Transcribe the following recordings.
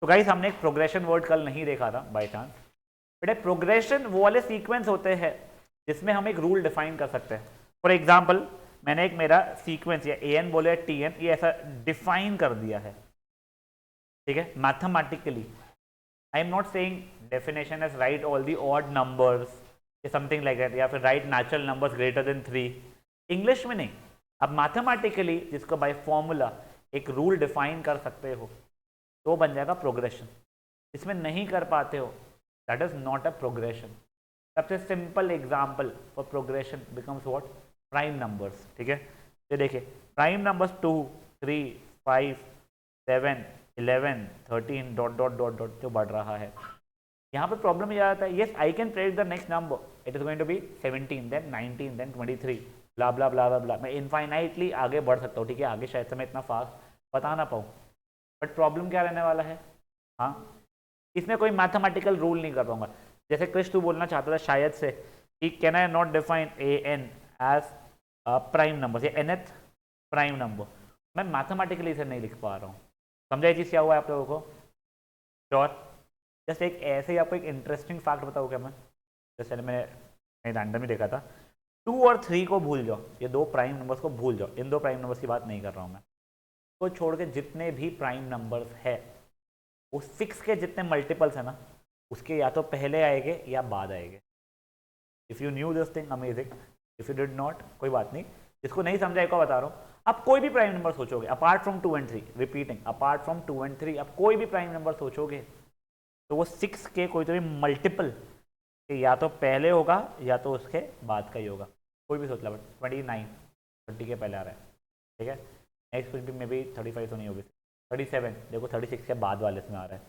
तो गाइस हमने एक प्रोग्रेशन वर्ड कल नहीं देखा था बाय चांस, बट प्रोग्रेशन वो वाले सीक्वेंस होते हैं जिसमें हम एक रूल डिफाइन कर सकते हैं। फॉर एग्जाम्पल मैंने एक मेरा सीक्वेंस या ए एन बोले टी एन, ये ऐसा डिफाइन कर दिया है, ठीक है, mathematically. I am not saying definition as write all the odd numbers या समथिंग लाइक दैट, या फिर write natural numbers greater than 3, English में नहीं। अब मैथमेटिकली जिसको बाय फॉर्मूला एक रूल डिफाइन कर सकते हो तो बन जाएगा प्रोग्रेशन। इसमें नहीं कर पाते हो, that is not a progression. सबसे simple example for progression becomes what, prime numbers, ठीक है। ये देखिए prime numbers 2, 3, 5, 7, 11, 13 dot dot dot dot जो बढ़ रहा है। यहाँ पे प्रॉब्लम ये आता है, yes I can predict the next number, it is going to be 17 then 19 then 23 blah blah blah blah blah, मैं इनफाइनाइटली आगे बढ़ सकता हूँ, ठीक है, आगे शायद से मैं इतना फास्ट बता ना पाऊँ, बट प्रॉब्लम क्या रहने वाला है, हाँ इसमें कोई मैथमेटिकल रूल नहीं कर पाऊंगा। जैसे क्रिश तू बोलना चाहता था शायद से कि can I not define A N as prime number या nth प्राइम नंबर, मैं मैथमेटिकली इसे नहीं लिख पा रहा हूँ। समझा ये चीज़ क्या हुआ है आप लोगों को? श्योर। जस्ट एक ऐसे ही आपको एक इंटरेस्टिंग फैक्ट बताऊँ क्या मैं, जैसे मैंने रैंडम ही देखा था, 2 और 3 को भूल जाओ, ये दो प्राइम नंबर्स को भूल जाओ, इन दो प्राइम नंबर्स की बात नहीं कर रहा हूँ मैं, को छोड़ के जितने भी प्राइम नंबर्स है वो 6 के जितने मल्टीपल्स है ना, उसके या तो पहले आएंगे या बाद आएंगे। If you new this thing amazing, if you did not कोई बात नहीं, जिसको नहीं समझा को बता रहा हूँ। आप कोई भी प्राइम नंबर सोचोगे apart from 2 and 3, repeating apart from 2 and 3, आप कोई भी प्राइम नंबर सोचोगे तो वो 6 के कोई तो भी मल्टीपल के या तो पहले होगा या तो उसके बाद का ही होगा। कोई भी सोच ला, 29 30 के पहले आ रहा है, ठीक है, नेक्स्ट कुछ भी मे बी 35 तो नहीं होगी, 37 देखो 36 के बाद वाले इसमें आ रहा है,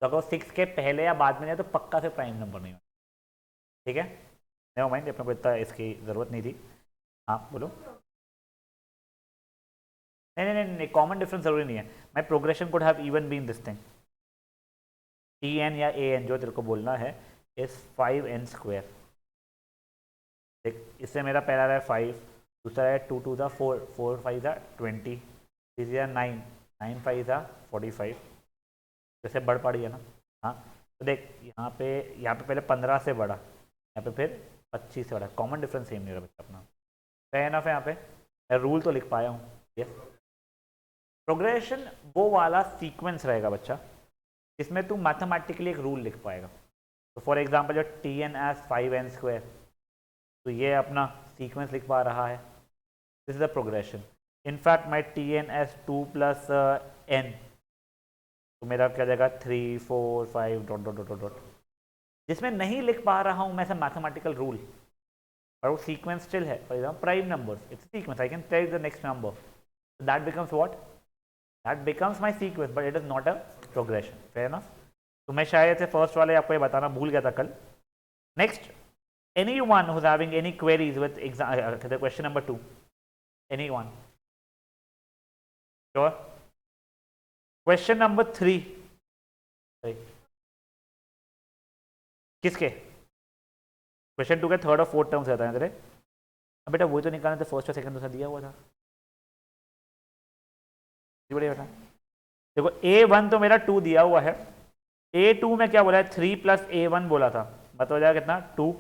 तो अगर 6 के पहले या बाद में जाए तो पक्का से प्राइम नंबर नहीं होगा, ठीक है। नेवर माइंड, अपने को इतना इसकी ज़रूरत नहीं थी। हाँ बोलो। नहीं नहीं नहीं, कॉमन डिफरेंस जरूरी नहीं है, my progression could have even been this thing, T N या ए एन जो तेरे को बोलना है इज 5n²। देख इससे मेरा पहला रहा है 5, दूसरा है 2 2 था 4, 4 5 था 20, तीसरा 9, 9 5 था 45, जैसे बढ़ पड़ी है ना। हाँ तो देख यहाँ पे पहले 15 से बढ़ा, यहाँ पे फिर 25 से बढ़ा, कॉमन डिफरेंस सेम नहीं रहा बच्चा अपना, फेयर एनफ है। यहाँ पे मैं रूल तो लिख पाया हूँ, यस। प्रोग्रेशन वो वाला सीक्वेंस रहेगा बच्चा जिसमें तू मैथमेटिकली एक रूल लिख पाएगा। तो फॉर एग्जाम्पल जो टी एन एज 5n², तो ये अपना सीक्वेंस लिख पा रहा है, this is the progression. In fact my T N as 2 + n, तो मेरा क्या जाएगा 3 4 5 डॉट डॉट डॉट डॉट, जिसमें नहीं लिख पा रहा हूँ मैं ऐसा मैथमेटिकल रूल, और वो सीक्वेंस स्टिल है। For example prime numbers, it's sequence, I can take the next number, that becomes what, that becomes my sequence, but it is not a progression, fair ना। तो मैं शायद से फर्स्ट वाले आपको ये बताना भूल गया था कल। Next, anyone who's having any queries with the question number 2, anyone? Sure. Question number 3, किसके? क्वेश्चन 2 के थर्ड और फोर्थ टर्म्स रहता है तेरे। अब बेटा वही तो निकालना था, फर्स्ट और सेकंड दूसरा दिया हुआ था, बढ़िया बेटा। देखो A1 तो मेरा 2 दिया हुआ है, A2 में क्या बोला है 3 + A1 बोला था, मतलब हो जाएगा कितना 2,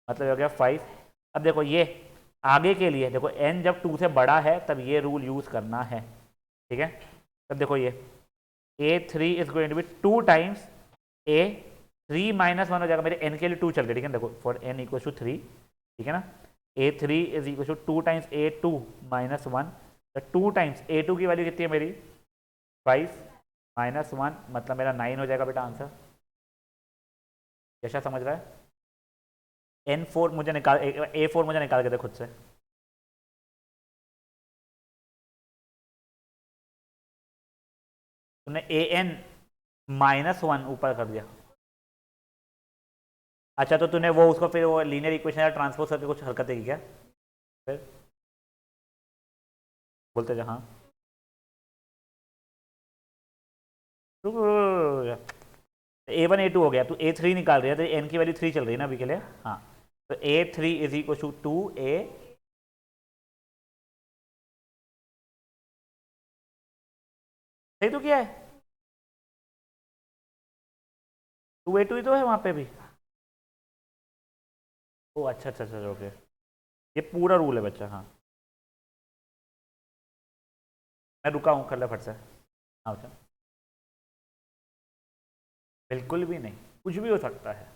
मतलब हो गया 5। अब देखो ये आगे के लिए देखो n जब 2 से बड़ा है तब ये रूल यूज करना है, ठीक है। तब देखो ये A3 is going to be 2 times A3 - 1 हो जाएगा, मेरे n के लिए 2 चल गए, ठीक है। देखो फॉर n = 3, ठीक है ना। A3 = 2 times A2 - 1, 2 times A2 की वैल्यू कितनी है मेरी 5 - 1, मतलब मेरा 9 हो जाएगा बेटा आंसर। कैसा समझ रहा है? A4 मुझे निकाल के दे खुद से। तूने AN -1 ऊपर कर दिया, अच्छा तो तूने वो उसको फिर वो लीनियर इक्वेशन ट्रांसपोज करके कुछ हरकतें की क्या फिर? बोलते जा हाँ। A1 A2 हो गया, तू A3 निकाल रही है, तो n की वैल्यू 3 चल रही है ना अभी के लिए। हाँ तो A3 = 2A, सही तो क्या है? 2a2 ही तो है वहाँ पे भी। ओ अच्छा अच्छा अच्छा ओके, ये पूरा रूल है बच्चा। हाँ मैं रुका हूँ, कर ले फट से। हाँ बच्चा, बिल्कुल भी नहीं, कुछ भी हो सकता है,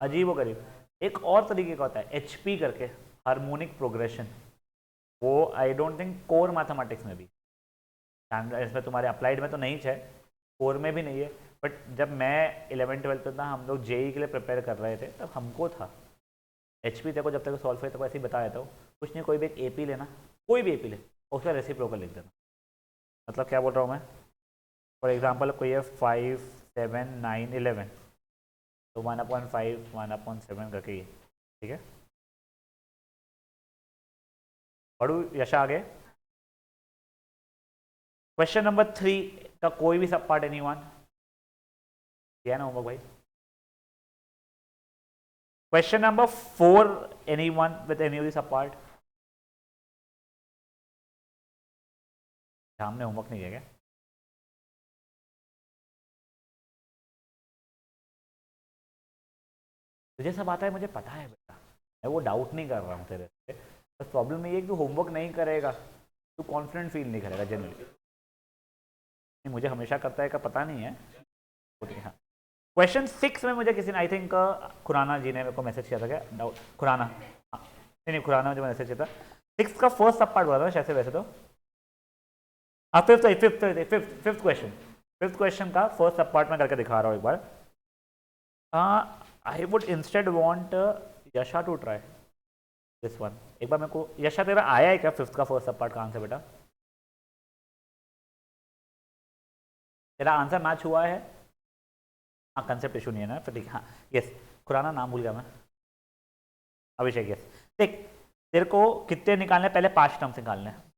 अजीब व गरीब। एक और तरीके का होता है एचपी करके, हार्मोनिक प्रोग्रेशन। वो I don't think core mathematics में भी, इसमें तुम्हारे अप्लाइड में तो नहीं है, कोर में भी नहीं है, बट जब मैं 11th 12th में था, हम लोग जेई के लिए प्रिपेयर कर रहे थे, तब हमको था एचपी। देखो जब तक सॉल्व है तो ऐसे ही बताया था, कुछ नहीं, कोई भी एक एपी लेना, कोई भी एपी ले, उसका रेसिप्रोकल लिख देना। मतलब क्या बोल रहा हूँ मैं, फॉर एग्जाम्पल कोई है 5 7 9 11, तो 1/5 1/7 करके ये, ठीक है। पढ़ू यशा आगे। क्वेश्चन नंबर 3 का कोई भी सब पार्ट एनी वन किया ना होगा भाई। Question number 4 any one with any of the sub part. हमने होमवर्क नहीं किया क्या? तुझे सब आता है मुझे पता है बेटा, मैं वो डाउट नहीं कर रहा हूँ तेरे से, बस प्रॉब्लम ये है कि तू होमवर्क नहीं करेगा, तू कॉन्फिडेंट फील नहीं करेगा जनरली। मुझे हमेशा करता है का पता नहीं है। हाँ क्वेश्चन 6 में मुझे किसी ने आई थिंक खुराना जी ने मेरे को मैसेज किया था, क्या डाउट खुराना, हाँ नहीं खुराना मुझे मैसेज किया था। 6 का फर्स्ट सब पार्ट बोला था शायद से वैसे तो, हाँ fifth fifth fifth fifth question, fifth question का फर्स्ट सब पार्ट में करके दिखा रहा हूँ एक बार। आई वुड इंस्टेड वॉन्ट यशा टू ट्राई दिस वन। एक बार मेरे को यशा तेरा आया है क्या फिफ्थ का फर्स्ट सब पार्ट का आंसर बेटा? तेरा आंसर मैच हुआ है? हाँ कंसेप्ट इशू नहीं है ना, तो ठीक है। हाँ यस, खुराना नाम भूल गया मैं, अभिषेक यस। देख तेरे को कितने निकालने, पहले 5 टर्म्स निकालने हैं।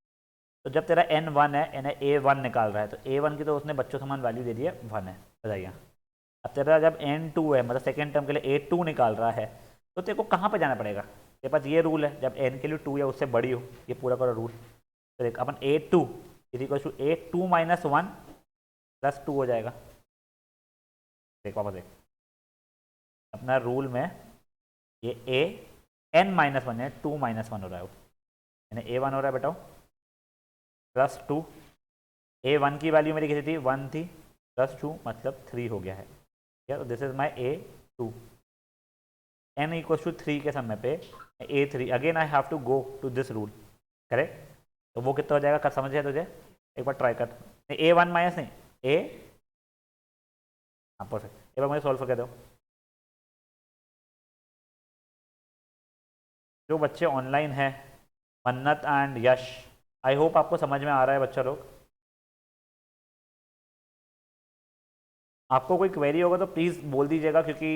तो जब तेरा n1 है, n a1 निकाल रहा है, तो a1 की तो उसने बच्चों समान वैल्यू दे दी है 1 है, बताइए। अब तेरा जब n2 है, मतलब सेकेंड टर्म के लिए a2 निकाल रहा है, तो तेरे को कहाँ पे जाना पड़ेगा? तेरे पास ये रूल है, जब n के लिए 2 या उससे बड़ी हो, ये पूरा पूरा रूल। तो देख अपन a2 is equal to a2 - 1 + 2 हो जाएगा। देख पापा देख, अपना रूल में ये a n-1 है, 2 - 1 हो रहा है, यानी a1 हो रहा है बेटा +2, a1 की वैल्यू मेरी कितनी थी 1 थी, +2 मतलब 3 हो गया है, ठीक है। तो this is my a2, n = 3 के समय पे a3, again I have to go to this rule, correct. तो वो कितना हो जाएगा, कर समझ गया तुझे? एक बार ट्राई कर, a1 माइनस नहीं a, हाँ परफेक्ट, एक बार मुझे सॉल्व करके दो। जो बच्चे ऑनलाइन हैं, मन्नत एंड यश, आई होप आपको समझ में आ रहा है बच्चा लोग। आपको कोई क्वेरी होगा तो प्लीज़ बोल दीजिएगा, क्योंकि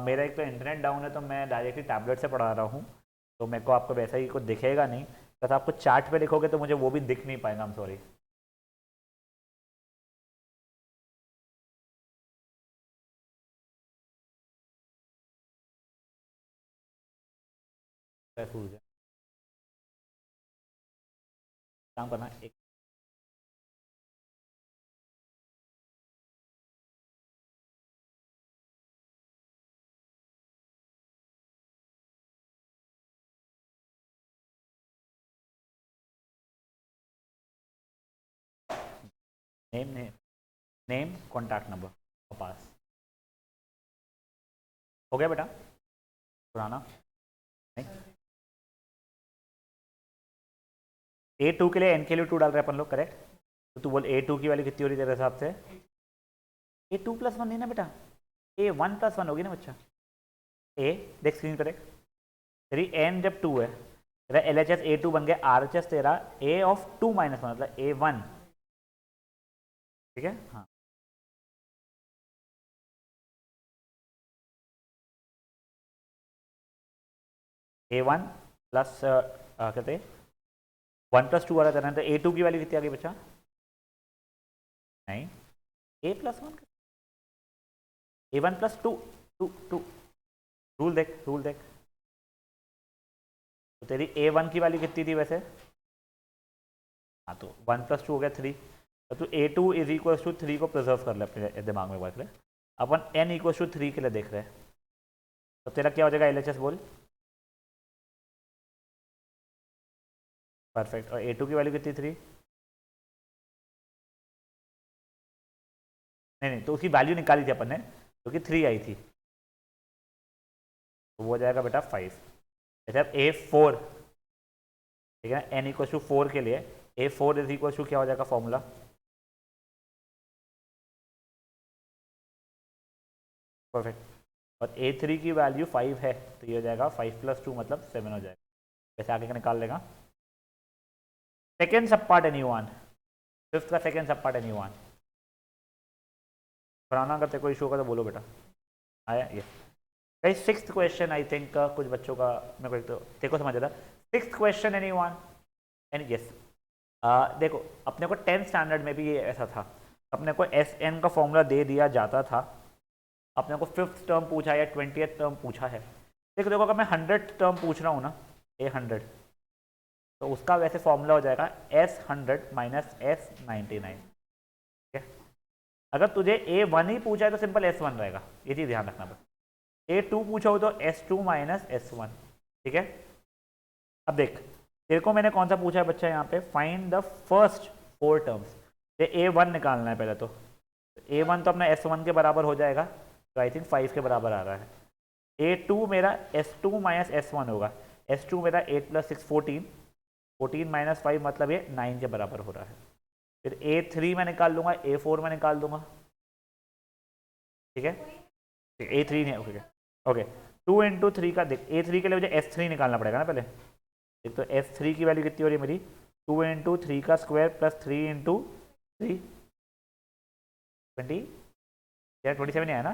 मेरा एक तो इंटरनेट डाउन है, तो मैं डायरेक्टली टैबलेट से पढ़ा रहा हूँ, तो मेरे को आपको वैसा ही कुछ दिखेगा नहीं, बस आपको चार्ट पे लिखोगे तो मुझे वो भी दिख नहीं पाएगा, आई एम सॉरी। काम करना एक, name name name contact number पास हो गया बेटा, पुराना नहीं। a2 के लिए n के लिए 2 डाल रहे हैं अपन लोग, करेक्ट। तो तू बोल a2 की वैल्यू कितनी हो रही है तेरे हिसाब से? a2 + 1 नहीं ना बेटा, a1 + 1 होगी ना बच्चा। a देख स्क्रीन पर देख, तेरी n जब 2 है, तेरा LHS a2 बन गया, RHS तेरा a(2 - 1) मतलब a1, ठीक है। हाँ a1 प्लस कहते हैं 1 + 2 वाला करना है, तो a2 की वैल्यू कितनी आ गई बच्चा? नहीं, a+1, a1 + 2, 2 2, रूल देख रूल देख। तो तेरी a1 की वैल्यू कितनी थी वैसे? हाँ तो 1 + 2 हो गया 3, तो A2 इज इक्वल टू 3 को प्रिजर्व कर ले अपने दिमाग में बात रहे, अपन n इक्वल टू 3 के लिए देख रहे हैं। तो तेरा क्या हो जाएगा LHS बोल। परफेक्ट। और A2 की वैल्यू कितनी 3? नहीं नहीं, तो उसकी वैल्यू निकाली थी अपन ने क्योंकि 3 आई थी, तो वो हो जाएगा बेटा 5। जैसे अब A4, ठीक है, n इक्वल टू 4 के लिए A4 इज इक्वल टू क्या हो जाएगा फॉर्मूला? परफेक्ट। और A3 की वैल्यू 5 है, तो ये हो जाएगा 5 + 2 मतलब 7 हो जाएगा। वैसे आगे का निकाल लेगा। सेकेंड सब पार्ट एनीवन, फिफ्थ का सेकेंड सब पार्ट एनीवन। पुराना अगर तेरे को इशू होगा तो बोलो बेटा। आया ये भाई। सिक्स्थ क्वेश्चन आई थिंक कुछ बच्चों का मेरे को तेरे को समझ आता। Sixth question anyone? Any yes. देखो अपने को 10th स्टैंडर्ड में भी ये ऐसा था, अपने को SN का फॉर्मूला दे दिया जाता था, अपने को 5th टर्म पूछा या 20th टर्म पूछा है। देखो देखो अगर मैं 100th टर्म पूछ रहा हूँ ना, A100, तो उसका वैसे फॉर्मूला हो जाएगा S100 - S99। ठीक है, अगर तुझे A1 ही पूछा है तो सिंपल S1 रहेगा, ये चीज़ ध्यान रखना बस। A2 पूछा हो तो S2 - S1। ठीक है, अब देख तेरे को मैंने कौन सा पूछा है बच्चा यहाँ पे, फाइंड द फर्स्ट 4 टर्म्स। ये A1 निकालना है पहले तो A1 तो अपना S1 के बराबर हो जाएगा, तो आई थिंक 5 के बराबर आ रहा है। A2 मेरा S2 - S1 होगा, S2 मेरा 8 + 6 14, 14 - 5 मतलब ये 9 के बराबर हो रहा है। फिर A3 में निकाल लूंगा, A4 में निकाल दूंगा। ठीक है, A3 नहीं, ओके ओके। 2 × 3 का देख, A3 के लिए मुझे S3 निकालना पड़ेगा ना पहले। एक तो S3 की वैल्यू कितनी हो रही है मेरी, 2 × 3 का स्क्वायर प्लस 3 × 3 20, यार 27 नहीं आया ना,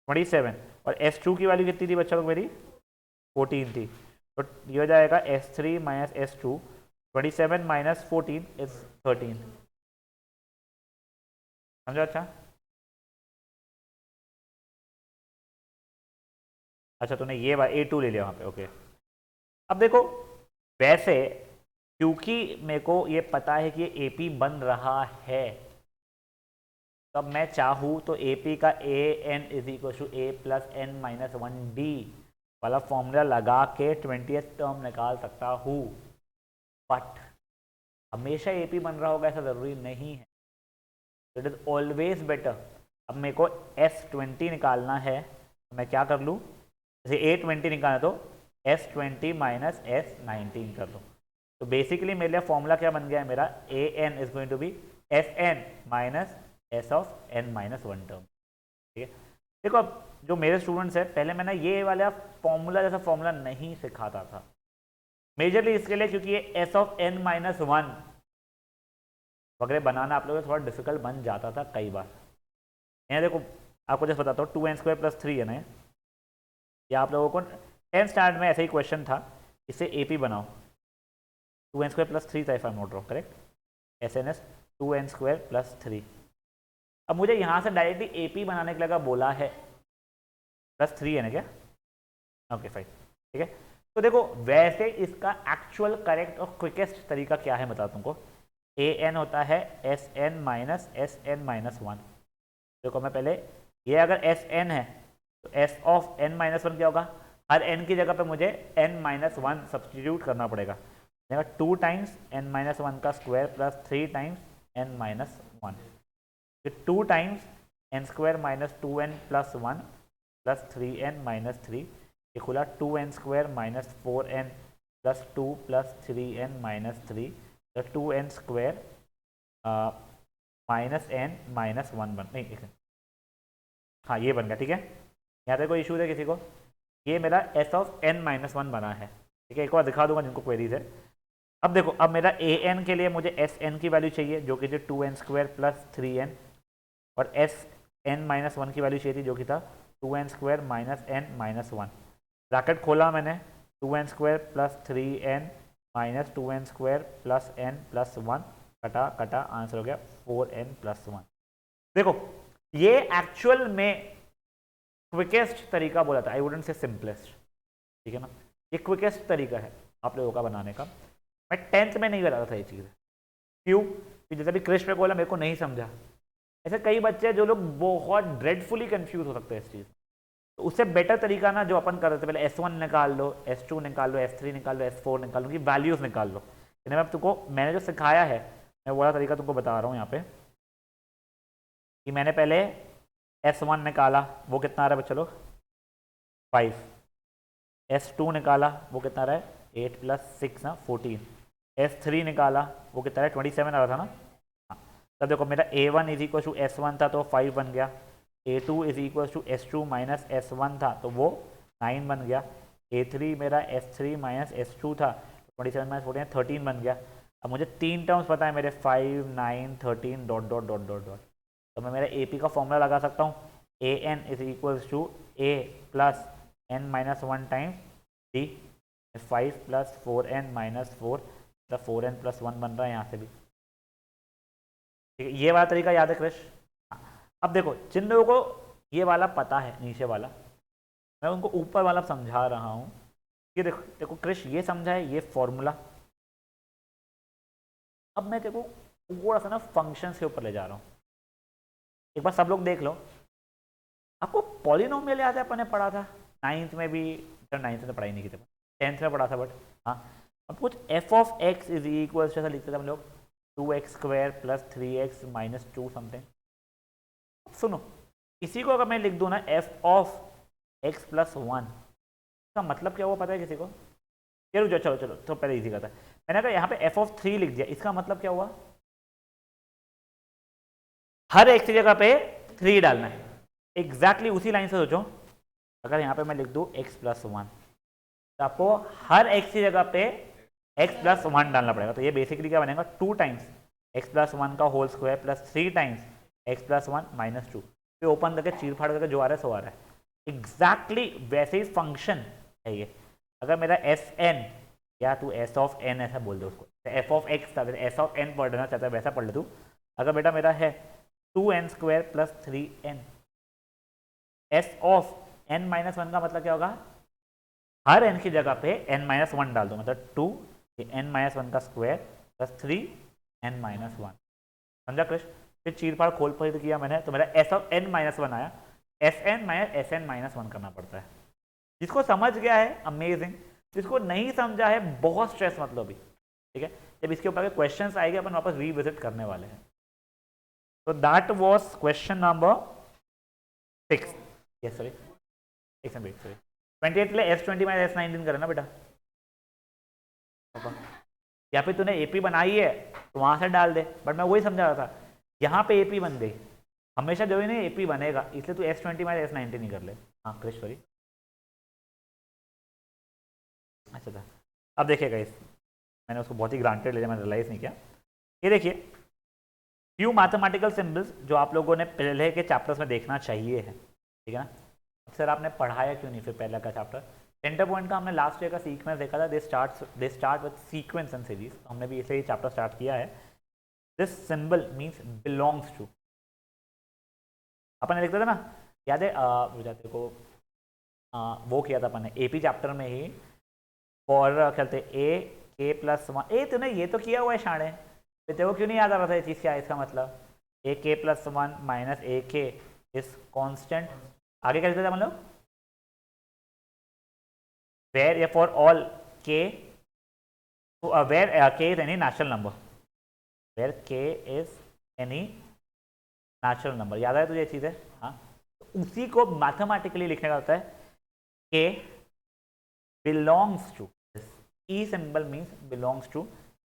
27। और S2 की वैल्यू कितनी थी बच्चा लोग मेरी, 14 थी। तो ये हो जाएगा S3 - S2, 27 - 14 इज 13। समझो? अच्छा अच्छा, तूने ये A2 ले लिया वहाँ पे, ओके। अब देखो वैसे क्योंकि मेरे को ये पता है कि ये AP बन रहा है, तब मैं चाहूँ तो AP का AN = A + N - 1D वाला फॉर्मूला लगा के 20th टर्म निकाल सकता हूँ। बट हमेशा AP बन रहा होगा ऐसा ज़रूरी नहीं है, इट इज़ ऑलवेज बेटर। अब मेरे को S20 निकालना है, तो मैं क्या कर लूँ, जैसे A20 निकालना तो S20 - S19 कर लूँ। तो बेसिकली मेरे लिए फॉर्मूला क्या बन गया है मेरा, AN = SN - S(n - 1) टर्म। ठीक है, देखो अब जो मेरे स्टूडेंट्स हैं, पहले मैंने ये वाला फॉर्मूला जैसा फॉर्मूला नहीं सिखाता था, मेजरली इसके लिए क्योंकि ये S(n - 1) वगैरह बनाना आप लोगों को थोड़ा डिफिकल्ट बन जाता था कई बार। यहाँ देखो आपको जैसे बताता हूँ, 2n² + 3 है ना, या आप लोगों को 10th स्टैंडर्ड में ऐसा ही क्वेश्चन था, इसे AP बनाओ, 2n² + 3 था if I am not wrong, correct, SNS 2n² + 3। अब मुझे यहाँ से डायरेक्टली AP बनाने के लगा बोला है, +3 है ना क्या, ओके फाइन। ठीक है, तो देखो वैसे इसका एक्चुअल करेक्ट और क्विकेस्ट तरीका क्या है बता तुमको। AN होता है SN - SN - 1। देखो मैं पहले, ये अगर SN है तो S(n - 1) क्या होगा, हर n की जगह पे मुझे n - 1 सब्सटीट्यूट करना पड़ेगा। 2 टाइम्स n - 1 का स्क्वायर प्लस 3 टाइम्स n - 1, फिर 2 times n² - 2n + 1 plus 3n - 3 ये खुला 2n² - 4n + 2 + 3n - 3, तो 2n² -n - 1 बन नहीं, हाँ ये बन गया। ठीक है, यहाँ पे कोई इशू है किसी को, ये मेरा S(n - 1) बना है। ठीक है, एक बार दिखा दूंगा जिनको क्वेरीज है। अब देखो, अब मेरा AN के लिए मुझे SN की वैल्यू चाहिए जो कि थी 2n² + 3n, और SN - 1 की वैल्यू चाहिए थी जो कि था 2n² - n - 1। ब्रैकेट खोला मैंने, 2n² + 3n - 2n² + n + 1 कटा कटा, आंसर हो गया 4n + 1। देखो ये एक्चुअल में क्विकेस्ट तरीका बोला था, आई वुडंट से सिंपलेस्ट। ठीक है ना, ये क्विकेस्ट तरीका है आप लोगों का बनाने का। मैं 10th में नहीं बताता था ये चीज़, क्यों, कि जैसे अभी कृष्ण पे बोला मेरे को नहीं समझा, ऐसे कई बच्चे हैं जो लोग बहुत ड्रेडफुली कंफ्यूज हो सकते हैं इस चीज़। तो उससे बेटर तरीका ना जो अपन कर रहे थे, पहले S1 निकाल लो, S2 निकाल लो, S3 निकाल लो, S4 निकाल लो, की वैल्यूज निकाल लो। मैं तुमको मैंने जो सिखाया है मैं वो वाला तरीका तुमको बता रहा हूँ यहाँ पे, कि मैंने पहले S1 निकाला, वो कितना आ रहा है बच्चा लोग 5। S2 निकाला, वो कितना रहा है 8 + 6 ना 14। S3 निकाला, वो कितना है 27 आ रहा था ना। हाँ, तब देखो मेरा A1 = S1 था तो 5 बन गया, A2 = S2 - S1 था तो वो 9 बन गया, A3 मेरा S3 - S2 था 27 - 14 13 बन गया। अब मुझे 3 टर्म्स पता है मेरे 5 9 13 dot dot dot dot dot, तो मैं मेरा AP का फॉर्मूला लगा सकता हूँ, AN = A + n - 1 times D, 5 + 4n - 4 मतलब 4n + 1 बन रहा है यहाँ से भी। ठीक है, ये वाला तरीका याद है कृष? अब देखो जिन लोगों को ये वाला पता है नीचे वाला, मैं उनको ऊपर वाला समझा रहा हूँ। ये देखो देखो कृष ये समझा है ये फॉर्मूला। अब मैं देखो थोड़ा सा ना फंक्शन के ऊपर ले जा रहा हूँ, एक बार सब लोग देख लो। आपको पॉलिनोमियल याद है अपन ने पढ़ा था 9th में भी, 9th में पढ़ाई नहीं की थी, 10th में पढ़ा था बट हाँ। अब कुछ f(x) ऐसा लिखते थे हम लोग 2x² + 3x - 2 समथिंग। सुनो इसी को अगर मैं लिख दूँ ना f(x + 1) का मतलब क्या हुआ पता है किसी को? ये रुक जाओ, चलो चलो तो पहले इजी करता है। मैंने अगर यहाँ पे f(3) लिख दिया, इसका मतलब क्या हुआ? हर एक की जगह पे 3 डालना है। एग्जैक्टली उसी लाइन से सोचो, अगर यहाँ पे मैं लिख दूँ x + 1 तो आपको हर x की जगह पे x + 1 डालना पड़ेगा। तो ये बेसिकली क्या बनेगा 2 टाइम्स x + 1 का होल स्क्वायर + 3 टाइम्स x + 1 - 2। फिर ओपन करके चीर फाड़ करके जो आ रहा है सो आ रहा है। एग्जैक्टली वैसे ही फंक्शन है ये। अगर मेरा Fn या तू S(n) ऐसा बोल दे उसको, f(x) था S(n) पढ़ना चाहता है वैसा पढ़ ले तू। अगर बेटा मेरा है 2n² + 3n, S(n - 1) का मतलब क्या होगा? हर n की जगह पे n - 1 डाल दो, मतलब 2 n - 1 का स्क्वायर + 3n - 1। समझा कृष्ण? फिर चीर फाड़ खोल फोड़ किया मैंने तो मेरा S(n - 1) आया। Sn - Sn - 1 करना पड़ता है। जिसको समझ गया है अमेजिंग, जिसको नहीं समझा है बहुत स्ट्रेस मत लो भी, ठीक है? जब इसके ऊपर क्वेश्चन आएंगे अपन वापस रिविजिट करने वाले हैं। तो that was question number 6। Yes sorry 28 के लिए S20 - S19 करना बेटा। या फिर तूने AP बनाई है तो वहां से डाल दे, बट मैं वही समझा रहा था यहाँ पे AP बन गई, हमेशा जो ही नहीं AP बनेगा, इसलिए तू S20 - S19 ही कर ले। हाँ कृष्ण सॉरी। अच्छा था, अब देखिएगा इस मैंने उसको बहुत ही ग्रांटेड ले लिया, मैंने रियलाइज नहीं किया। ये देखिए फ्यू मैथमेटिकल सिंबल्स जो आप लोगों ने पहले के चैप्टर्स में देखना चाहिए है, ठीक है ना? सर आपने पढ़ाया क्यों नहीं फिर पहला का चैप्टर? सेंटर पॉइंट का हमने लास्ट ईयर का सीक्वेंस देखा था, they start with sequence and series, तो हमने भी इसे ही चैप्टर स्टार्ट किया है। This symbol means belongs to, अपन ने लिखते थे ना, याद है जाते को वो किया था अपन ने AP चैप्टर में ही, फॉर खेलते AK+1। तूने ये तो किया हुआ है शाणे, तेरे को क्यों नहीं याद आ रहा था ये चीज़ क्या है इसका मतलब? AK+1 - AK is constant. आगे क्या लिखते थे हम लोग? वेयर या for all K, where K is any natural number, where K is any natural number. याद है तुझे ये चीज़ है? हाँ, तो उसी को मैथमेटिकली लिखने का होता है K belongs to, E symbol means belongs to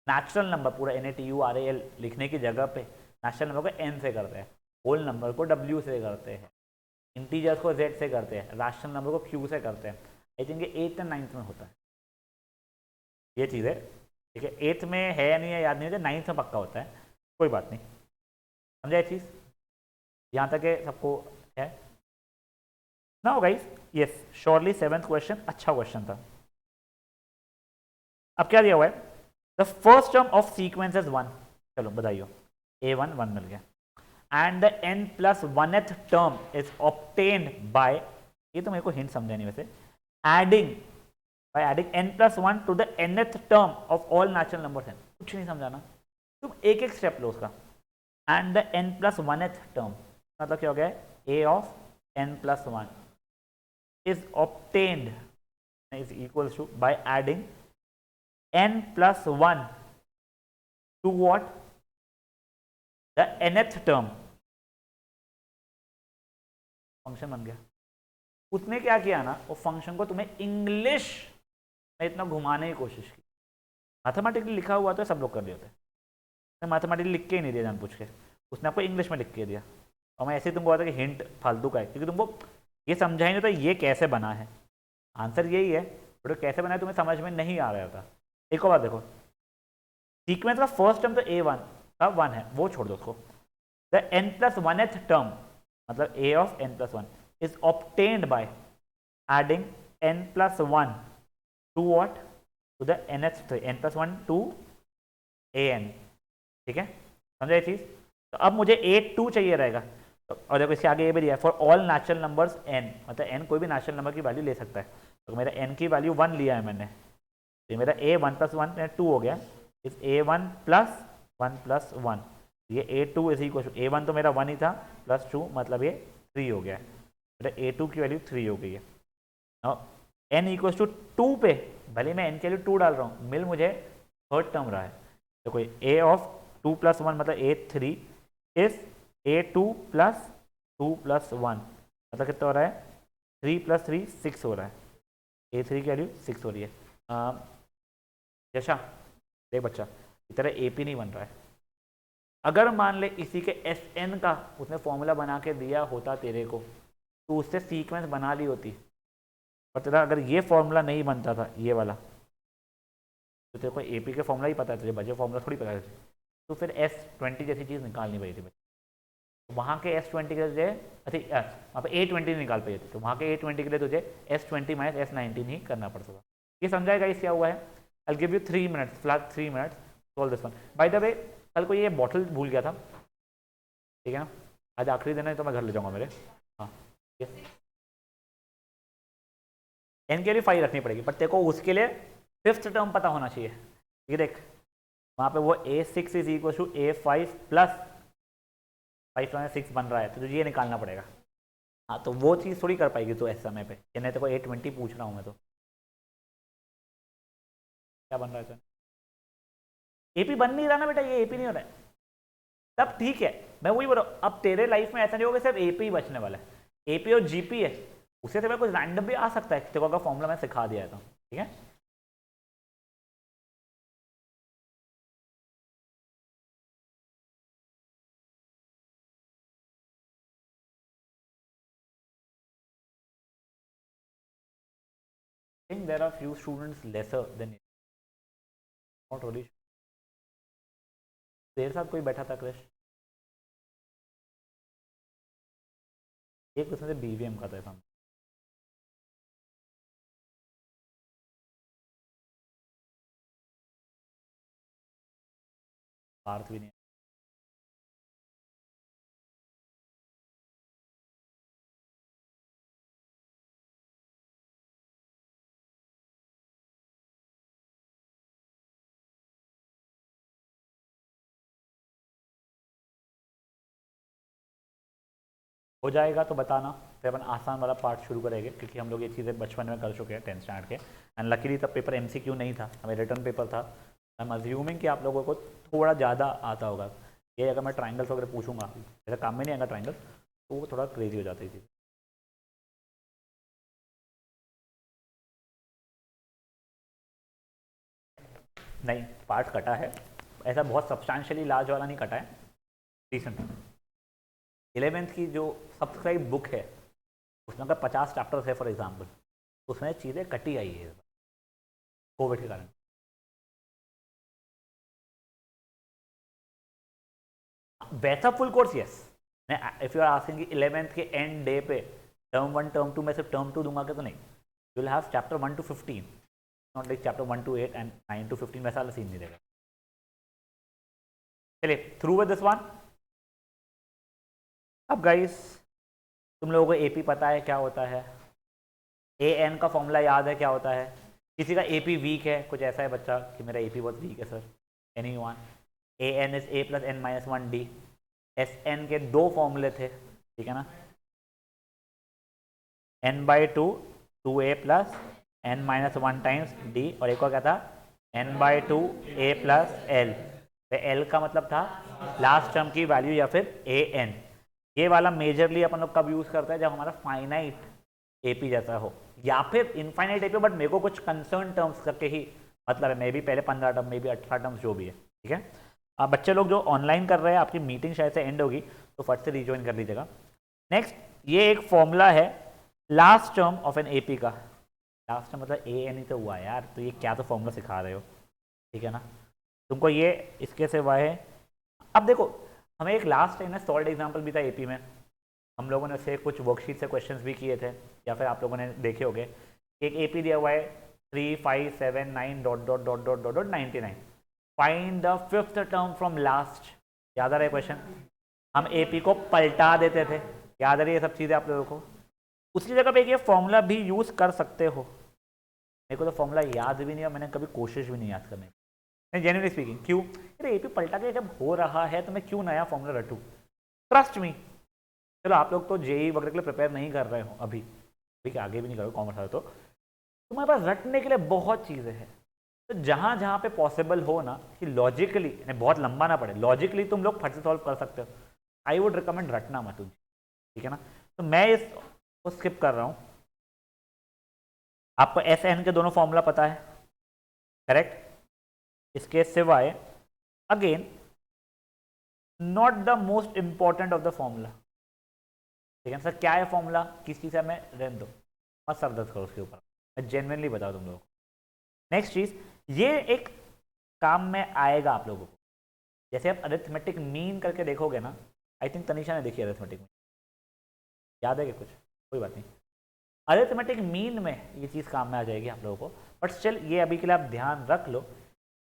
natural number. पूरा NATURAL लिखने की जगह पे नेचुरल नंबर को N से करते हैं, होल नंबर को W से करते हैं, इंटीजर्स को Z से करते हैं, रैशनल नंबर को Q से करते हैं। आई थिंक 8th और 9th में होता है ये चीज़ है, ठीक है? 8th में है या नहीं है याद नहीं है, 9th में पक्का होता है, कोई बात नहीं। समझा ये चीज़? यहाँ तक है सबको है? Now guys yes surely 7th question अच्छा क्वेश्चन था। अब क्या दिया हुआ है? The first term of sequence is 1। चलो बताइए, A1 1 मिल गया, and the n+1th term is obtained by, ये तो मेरे को हिंट समझा नहीं वैसे, adding by adding n+1 to the nth term of all natural numbers n। कुछ नहीं समझाना, तुम एक एक स्टेप लो उसका। एंड द n+1th टर्म, मतलब क्या हो गया, a of n+1 is obtained is equals to by adding n+1 to what, the nth term। Function बन गया। उसने क्या किया ना, वो फंक्शन को तुम्हें इंग्लिश में इतना घुमाने की कोशिश की। मैथमेटिकली लिखा हुआ तो सब लोग कर देते हैं, मैथमेटिकली लिख के ही नहीं दिया जानबूझ के, उसने आपको इंग्लिश में लिख के दिया। और मैं ऐसे ही तुमको बताया कि हिंट फालतू का है, क्योंकि तुमको ये समझा ही नहीं था ये कैसे बना है। आंसर यही है, बट कैसे बना है तुम्हें समझ में नहीं आ रहा था। एक और बात देखो, सीक्वेंस का फर्स्ट टर्म तो a1 का 1 है, वो छोड़ दो उसको। द n+1th टर्म मतलब a of n+1 is obtained by adding n+1 to what, to the nth, n+1 to an। ठीक है, समझा ये चीज। तो अब मुझे a2 चाहिए रहेगा, तो और देखो इसके आगे ये भी दिया है, for all natural numbers n, मतलब n कोई भी नेचुरल नंबर की वैल्यू ले सकता है। तो मेरा n की वैल्यू 1 लिया है मैंने, तो मेरा a1+1 2 हो गया, इस a1+1+1, ये a2 is equal to a1 तो मेरा 1 ही था +2 मतलब ये 3 हो गया है, मेरा a2 की वैल्यू 3 हो गई है। n इक्वल टू 2 पे भले मैं n के लिए 2 डाल रहा हूँ, मिल मुझे थर्ड टर्म रहा है। तो कोई a ऑफ 2+1 मतलब a3 इस a2+2+1 मतलब कितना हो रहा है, 3+3 6 हो रहा है, a3 की वैल्यू 6 हो रही है। जैसा देख बच्चा, इस तरह AP नहीं बन रहा है। अगर मान ले इसी के Sn का उसने फॉर्मूला बना के दिया होता तेरे को, तो उससे सीक्वेंस बना ली होती। और तेरा अगर ये फॉर्मूला नहीं बनता था ये वाला, तो तेरे को AP के फॉर्मूला ही पता है, तुझे बचे फॉर्मूला थोड़ी पता है, तो फिर S20 जैसी चीज़ निकालनी पड़ी थी। वहाँ के S20 के लिए अच्छा वहाँ पे A20 नहीं निकाल पाई थी, तो वहाँ के A20 के लिए तुझे S20 - S19 ही करना पड़ता था। ये समझाएगा इस क्या हुआ है। I'll give you 3 minutes, flat 3 minutes, solve this one. By the way, कल को ये बॉटल भूल गया था, ठीक है ना, आज आखिरी दिन है तो मैं घर ले जाऊँगा मेरे। हाँ n के लिए 5 रखनी पड़ेगी, पर तेरे को उसके लिए 5th टर्म पता होना चाहिए। ये देख वहाँ पे वो a6 is equal to a5 plus 5 + 6 बन रहा है, तो तुझे ये निकालना पड़ेगा। हाँ तो वो चीज़ थोड़ी कर पाएगी तो ऐसे समय पे, नहीं तेरे को a20 पूछ रहा हूँ मैं, तो क्या बन रहा है, AP बन नहीं रहा ना बेटा, ये AP नहीं हो रहा है, तब ठीक है। मैं वही बोल रहा हूँ, अब तेरे लाइफ में ऐसा नहीं होगा सिर्फ AP ही बचने वाला है, AP और GP है, उससे तो कुछ रैंडम भी आ सकता है, तेरे को अगर फॉर्मूला मैं सिखा दिया है तो, ठीक है। I think there are few students lesser than it. Not really. तेरे साथ कोई बैठा था क्रिश, एक उसमें से BVM का था सामने, पार्थ भी नहीं। हो जाएगा तो बताना, फिर अपन आसान वाला पार्ट शुरू करेंगे, क्योंकि हम लोग ये चीज़ें बचपन में कर चुके हैं 10th स्टैंडर्ड के। एंड लकीली तब पेपर MCQ नहीं था, हमें रिटर्न पेपर था। आई एम अज्यूमिंग कि आप लोगों को थोड़ा ज़्यादा आता होगा। ये अगर मैं ट्राइंगल्स वगैरह पूछूंगा, ऐसा काम में नहीं आएगा ट्राइंगल, तो वो थोड़ा क्रेजी हो जाती थी। नहीं पार्ट कटा है, ऐसा बहुत सब्सटैंशियली लार्ज वाला नहीं कटा है, डिसेंट। 11th की जो सब्सक्राइब बुक है उसमें अगर 50 चैप्टर्स है फॉर एग्जाम्पल, उसमें चीज़ें कटी आई है कोविड के कारण। वैसा फुल कोर्स यस, मैं if you are asking 11th के एंड डे पे टर्म 1 टर्म 2 में सिर्फ टर्म 2 दूंगा क्या, तो नहीं, you will have chapter 1 to 15, not like chapter 1 to 8 and 9 to 15, वैसा वाला सीन नहीं देगा। चलिए थ्रू विद दिस वन। अब गाइस तुम लोगों को AP पता है क्या होता है, AN का फॉर्मूला याद है क्या होता है, किसी का AP वीक है, कुछ ऐसा है बच्चा कि मेरा AP बहुत वीक है sir, anyone, A N is A plus N minus one D. S N के दो फॉर्मूले थे, ठीक है ना, N by two A plus N minus one times D, और एक और क्या था, N by two A plus L. L का मतलब था लास्ट टर्म की वैल्यू या फिर ए एन। ये वाला मेजरली अपन लोग कब यूज करते हैं, जब हमारा फाइनाइट एपी जैसा हो या फिर इनफाइनाइट एपी, बट मेरे को कुछ कंसर्न टर्म्स करके ही मतलब है, मे बी पहले 15 टर्म, मे बी 18 टर्म्स, जो भी है, ठीक है। आप बच्चे लोग जो ऑनलाइन कर रहे हैं, आपकी मीटिंग शायद से एंड होगी, तो फट से रिज्वाइन कर लीजिएगा। नेक्स्ट, ये एक फॉर्मूला है last term of an AP का। लास्ट टर्म मतलब ए एन ही तो हुआ यार, तो ये क्या तो फॉर्मूला सिखा रहे हो, ठीक है ना, तुमको ये इसके सिवाय है। अब देखो, हमें एक लास्ट टाइम ना सॉल्ड एग्जाम्पल भी था एपी में, हम लोगों ने से कुछ वर्कशीट से क्वेश्चंस भी किए थे, या फिर आप लोगों ने देखे होंगे। एक एपी दिया हुआ है 3579 dot dot dot dot dot dot 99, find the fifth term from last. याद आ रहा है क्वेश्चन? हम एपी को पलटा देते थे, याद आ रही है ये सब चीज़ें आप लोगों को? उसकी जगह पे एक ये फॉर्मूला भी यूज़ कर सकते हो। मेरे को तो फॉर्मूला याद भी नहीं है, मैंने कभी कोशिश भी नहीं याद करने की, जेन्युइनली स्पीकिंग। क्यों? अरे एपी पलटा के जब हो रहा है तो मैं क्यों नया फॉर्मूला रटूं? Trust me. चलो आप लोग तो जेई वगैरह के लिए प्रिपेयर नहीं कर रहे हो अभी, ठीक है, आगे भी नहीं करो कॉमर्स वाले, तो तुम्हारे पास रटने के लिए बहुत चीज़ें हैं। तो जहाँ जहाँ पे पॉसिबल हो ना, कि लॉजिकली, बहुत लंबा ना पड़े, लॉजिकली तुम लोग फट से सॉल्व कर सकते हो, आई वुड रिकमेंड रटना मत, ठीक है ना। तो मैं इसको स्किप कर रहा हूँ। आपको एस एन के दोनों फॉर्मूला पता है, करेक्ट? इसके सिवाय again not the most important of the formula, ठीक है सर, क्या है फॉर्मूला, किस चीज़ से हमें रहने दो, मत सर दर्द करो उसके ऊपर, मैं जेन्युइनली बताऊँ तुम लोगों को। नेक्स्ट चीज़, ये एक काम में आएगा आप लोगों को, जैसे आप अरिथमेटिक मीन करके देखोगे ना, आई थिंक तनीषा ने देखी अरिथमेटिक मीन, याद है क्या कुछ? कोई बात नहीं, अरिथमेटिक मीन में ये चीज़ काम में आ जाएगी आप लोगों को, बट स्टिल ये अभी के लिए आप ध्यान रख लो।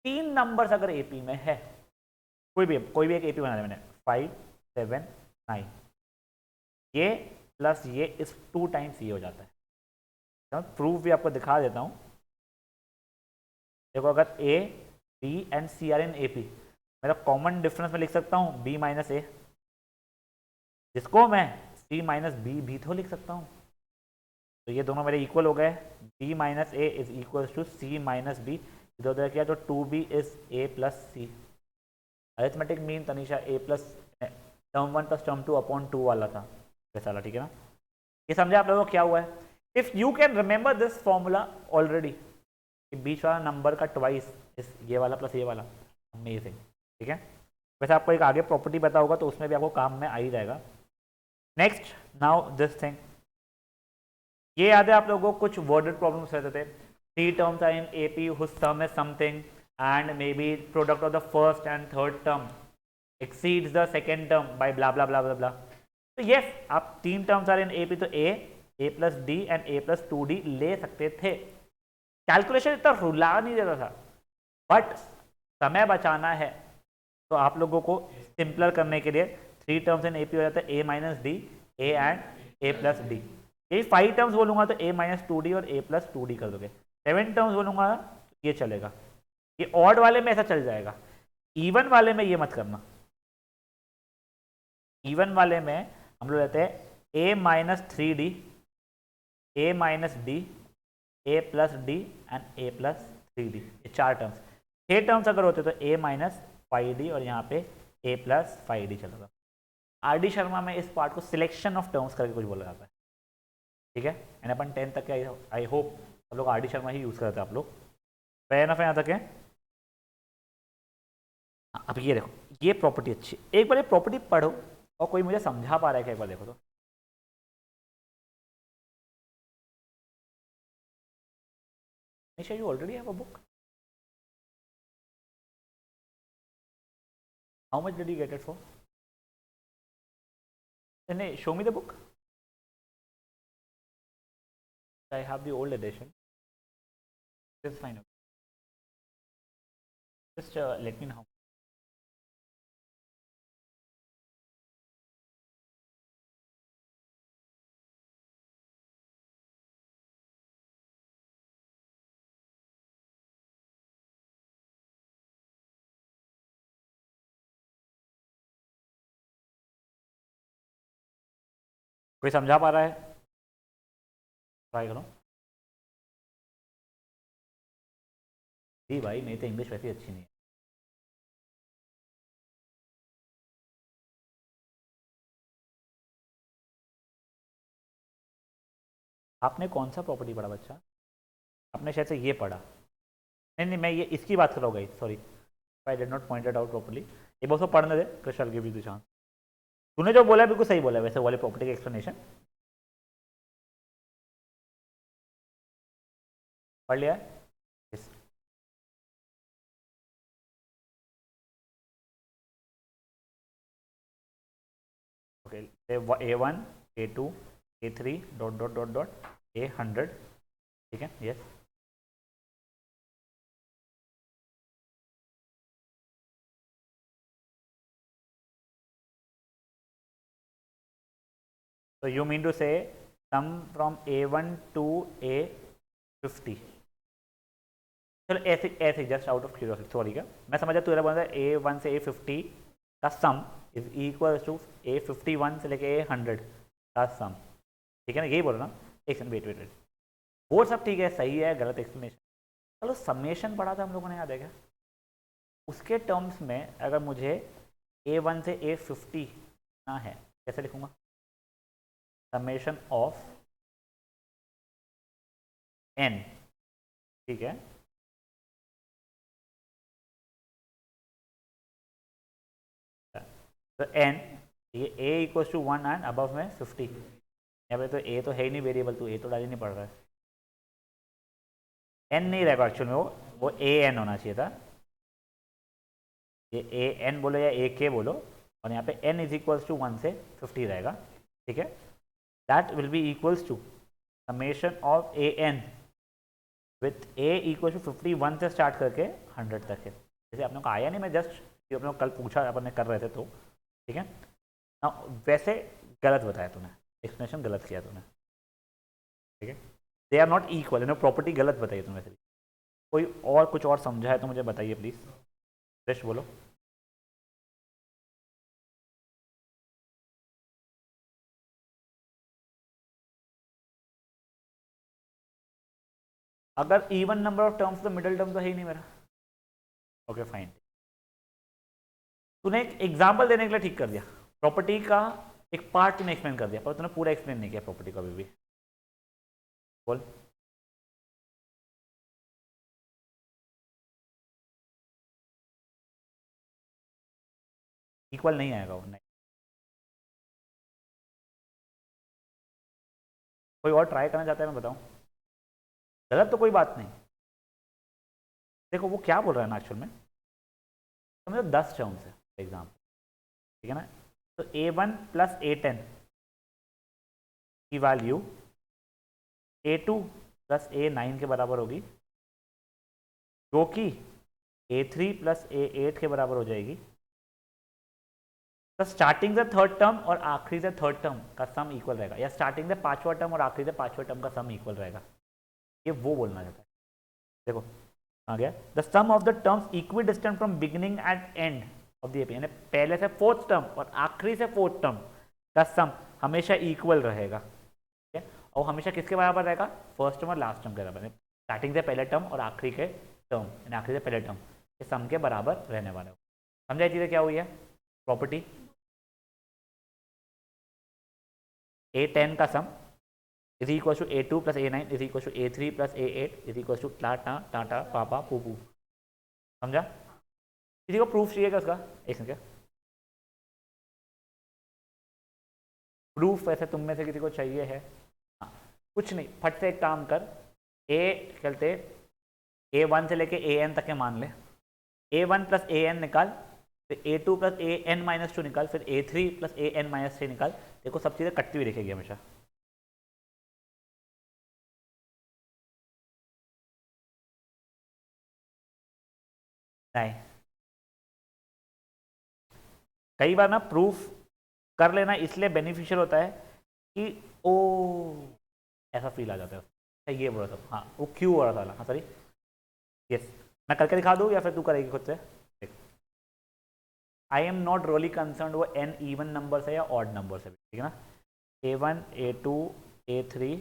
3 नंबर्स अगर एपी में है, कोई भी एक एपी बना दिया मैंने, 5 7 9, ये प्लस ये इस 2 टाइम्स ये हो जाता है। प्रूफ भी आपको दिखा देता हूँ। देखो, अगर A B and C are in AP, मेरा कॉमन डिफरेंस में लिख सकता हूँ बी माइनस ए, जिसको मैं सी माइनस बी भी तो लिख सकता हूँ। तो ये दोनों मेरे इक्वल हो गए, B minus A is equal to C minus B, इधर उधर किया तो 2b is A plus C. Arithmetic mean Tanisha A plus term 1 plus term 2 upon 2 वाला था वैसा वाला, ठीक है ना। ये समझे आप लोगों को क्या हुआ है? If you can remember this formula already, बीच वाला नंबर का ट्वाइस इस ये वाला प्लस ये वाला, अमेजिंग, ठीक है। वैसे आपको एक आगे प्रॉपर्टी पता होगा तो उसमें भी आपको काम में आ ही जाएगा। नेक्स्ट, नाउ दिस थिंग, ये याद है आप लोगों को कुछ वर्डेड प्रॉब्लम्स रहते थे, 3 terms are in AP whose sum is something and maybe product of the first and third term exceeds the second term by blah blah blah blah blah। तो यस, आप 3 terms are in AP, तो a plus d and a plus 2d ले सकते थे। Calculation इतना रुला नहीं देता था, बट समय बचाना है तो आप लोगों को सिंपलर करने के लिए 3 टर्म्स इन एपी हो जाता है a minus d, a and a plus d. यही 5 टर्म्स बोलूंगा तो ए माइनस 2d और ए प्लस 2d कर दोगे। 7 टर्म्स बोलूंगा ये चलेगा, ये ऑड वाले में ऐसा चल जाएगा, इवन वाले में ये मत करना। इवन वाले में हम लोग लेते हैं a minus 3d, a minus d, a plus d and a plus 3d, ये 4 टर्म्स। 6 टर्म्स अगर होते तो ए माइनस 5d और यहाँ पे ए प्लस 5d चलेगा। आर डी शर्मा में इस पार्ट को सिलेक्शन ऑफ टर्म्स करके कुछ बोला जाता है, ठीक है। एंड अपन 10 तक के आई होप सब लोग आर डी शर्मा ही यूज़ करते हैं आप लोग, फैन ऑफ यहाँ तक है। अब ये देखो, ये प्रॉपर्टी अच्छी, एक बार ये प्रॉपर्टी पढ़ो और कोई मुझे समझा पा रहा है क्या, एक बार देखो तो। Nisha, you already have a book? How much did you get it for? Then show me the book. I have the old edition. It's fine. Just let me know. कोई समझा पा रहा है? ट्राई करो। जी भाई, मेरी तो इंग्लिश वैसे ही अच्छी नहीं है। आपने कौन सा प्रॉपर्टी पढ़ा बच्चा? आपने शायद से ये पढ़ा। नहीं नहीं, मैं ये इसकी बात कर रहा हूँ guys, sorry I did not pointed out properly. ये बहुत पढ़ने दे, Krishna give you the chance. तूने जो बोला है बिल्कुल सही बोला है वैसे, वाले प्रॉपर्टी की एक्सप्लेनेशन पढ़ लिया है? Yes. Okay, A1 A2 A3 dot dot dot dot A100, ठीक है? Yes. So you mean to say sum from A1 to A50? चलो ऐसे ऐसे just out of curiosity, sorry क्या मैं समझा तू बोल रहा है A1 से A50 का sum is equal to A51 से लेके A100 का सम, ठीक है ना? यही बोलो ना? एक वेट वेट वेट, वो सब ठीक है, सही है, गलत एक्सप्लेनेशन। चलो समेशन पढ़ा था हम लोगों ने, याद है क्या? उसके टर्म्स में अगर मुझे A1 से A50 ना है, कैसे लिखूंगा? समेशन ऑफ n, ठीक है? तो n, ये a equals to 1 and above में 50। यहाँ पे तो a तो है ही नहीं वेरिएबल, तो a तो डाल ही नहीं पड़ रहा है। n नहीं रहेगा एक्चुअल में, वो a n होना चाहिए था। ये a n बोलो या a k बोलो, और यहाँ पे n इज इक्वल्स टू 1 से 50 रहेगा, ठीक है? That will be equals to summation of a n with a equal to 51 से स्टार्ट करके 100 तक है। जैसे आपने को आया नहीं, मैं जस्ट अपने को कल पूछा, अपन ने कर रहे थे तो, ठीक है ना? वैसे गलत बताया तूने, एक्सप्लेनेशन गलत किया तूने, ठीक है? दे आर नॉट इक्वल, इन्होंने प्रॉपर्टी गलत बताई तुमने वैसे। कोई और कुछ और समझा है तो मुझे बताइए प्लीज, फ्रेश बोलो। अगर इवन नंबर ऑफ टर्म्स तो मिडिल टर्म तो है ही नहीं मेरा। ओके फाइन, तूने एक एग्जाम्पल देने के लिए ठीक कर दिया, प्रॉपर्टी का एक पार्ट तूने एक्सप्लेन कर दिया, पर तूने पूरा एक्सप्लेन नहीं किया प्रॉपर्टी का भी। बोल। इक्वल नहीं आएगा वो, नहीं। कोई और ट्राई करना चाहता है, मैं बताऊं? गलत तो कोई बात नहीं। देखो वो क्या बोल रहा है ना एक्चुअल में, समझो 10 टर्म्स है एग्जाम्पल, ठीक है ना? तो A1 प्लस A10 की वैल्यू A2 प्लस A9 के बराबर होगी, जो कि A3 प्लस A8 के बराबर हो जाएगी। तो स्टार्टिंग से थर्ड टर्म और आखिरी से थर्ड टर्म का सम इक्वल रहेगा, या स्टार्टिंग से पांचवा टर्म और आखिरी से पांचवा टर्म का सम इक्वल रहेगा, ये वो बोलना चाहता है। देखो आ गया, the sum of the terms equidistant from beginning and end of the AP, यानी पहले से फोर्थ टर्म और आखिरी से फोर्थ टर्म का सम हमेशा इक्वल रहेगा, ठीक है? और हमेशा किसके बराबर रहेगा? फर्स्ट टर्म और लास्ट टर्म के बराबर, स्टार्टिंग से पहले टर्म और आखिरी के टर्म, यानी आखिरी से पहले टर्म के सम के बराबर रहने वाला है। समझा चीज़ें क्या हुई है? प्रॉपर्टी A10 का sum is equal to A2 plus A9 is equal to A3 plus A8 is equal to टाटा टाटा पापा पूपू। समझा? किसी को प्रूफ चाहिएगा उसका? एक सेकंड, प्रूफ वैसे तुम में से किसी को चाहिए है? हाँ, कुछ नहीं, फट से एक काम कर, ए चलते A1 से लेके AN तक के मान ले, A1 प्लस AN निकाल, फिर A2 प्लस AN माइनस 2 निकाल, फिर A3 प्लस AN माइनस 3 निकाल। देखो सब चीज़ें कटती हुई दिखेगी हमेशा। नहीं, कई बार ना प्रूफ कर लेना इसलिए बेनिफिशियल होता है कि ओ ऐसा फील आ जाता है, अच्छा, ये बोल रहा था, हाँ वो क्यों हो रहा था, हाँ सॉरी, यस। मैं करके दिखा दूँ या फिर तू करेगी खुद से? आई एम नॉट रियली कंसर्न वो n इवन नंबर से या ऑड नंबर से भी, ठीक है ना? a1 a2 a3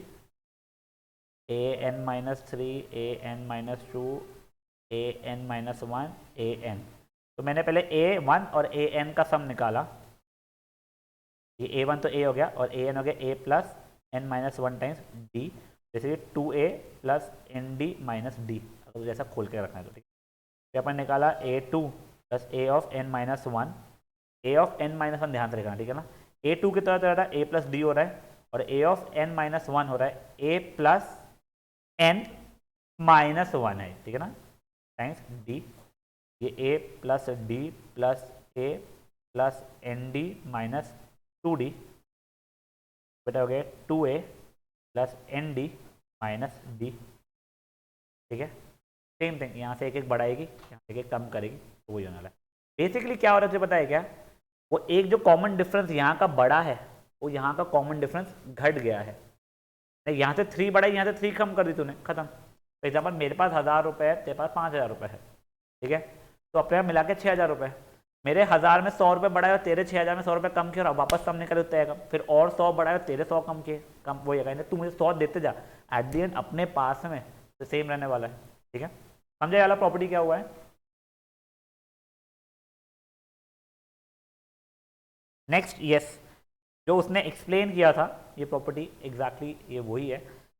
an minus three an minus two an minus one an। तो मैंने पहले a1 और an का सम निकाला, ये a1 तो a हो गया और an हो गया a plus n minus one times d, जैसे कि 2a plus n d minus d, अगर जैसा खोल के रखना है तो ठीक है। फिर अपन निकाला a2 plus a of n minus one, a of n minus one ध्यान से रखना, ठीक है ना। a2 की तरह रहा है a प्लस डी हो रहा है और a of n minus one हो रहा है a plus n minus one है, ठीक है ना, टाइम्स d। ये a plus d plus a plus n d minus two d, बेटा हो गया 2a plus n d minus d, ठीक है। सेम थिंग यहाँ से एक एक बढ़ाएगी, यहाँ से एक एक कम करेगी, तो वही होने वाला है। बेसिकली क्या हो रहा है तुझे पता है क्या, वो एक जो कॉमन डिफरेंस यहाँ का बड़ा है वो यहाँ का कॉमन डिफरेंस घट गया है। यहाँ से 3 बढ़ाई, यहाँ से 3 कम कर दी तूने, खत्म। फॉर एग्जाम्पल मेरे पास 1000 रुपये है, तेरे पास 5000 रुपये है, ठीक है, तो अपने मिला के 6000 रुपये। मेरे 1000 में 100 रुपये बढ़ाए और तेरे 6000 में 100 रुपये कम किया और वापस कम निकले उतने आएगा, फिर और 100 बढ़ाए और तेरे 100 कम किए, कम वही आएगा। तू मुझे 100 देते जा, एट दी एंड अपने पास में तो सेम रहने वाला है, ठीक है। समझे वाला प्रॉपर्टी क्या हुआ है। नेक्स्ट यस, जो उसने एक्सप्लेन किया था ये प्रॉपर्टी एग्जैक्टली ये वही है,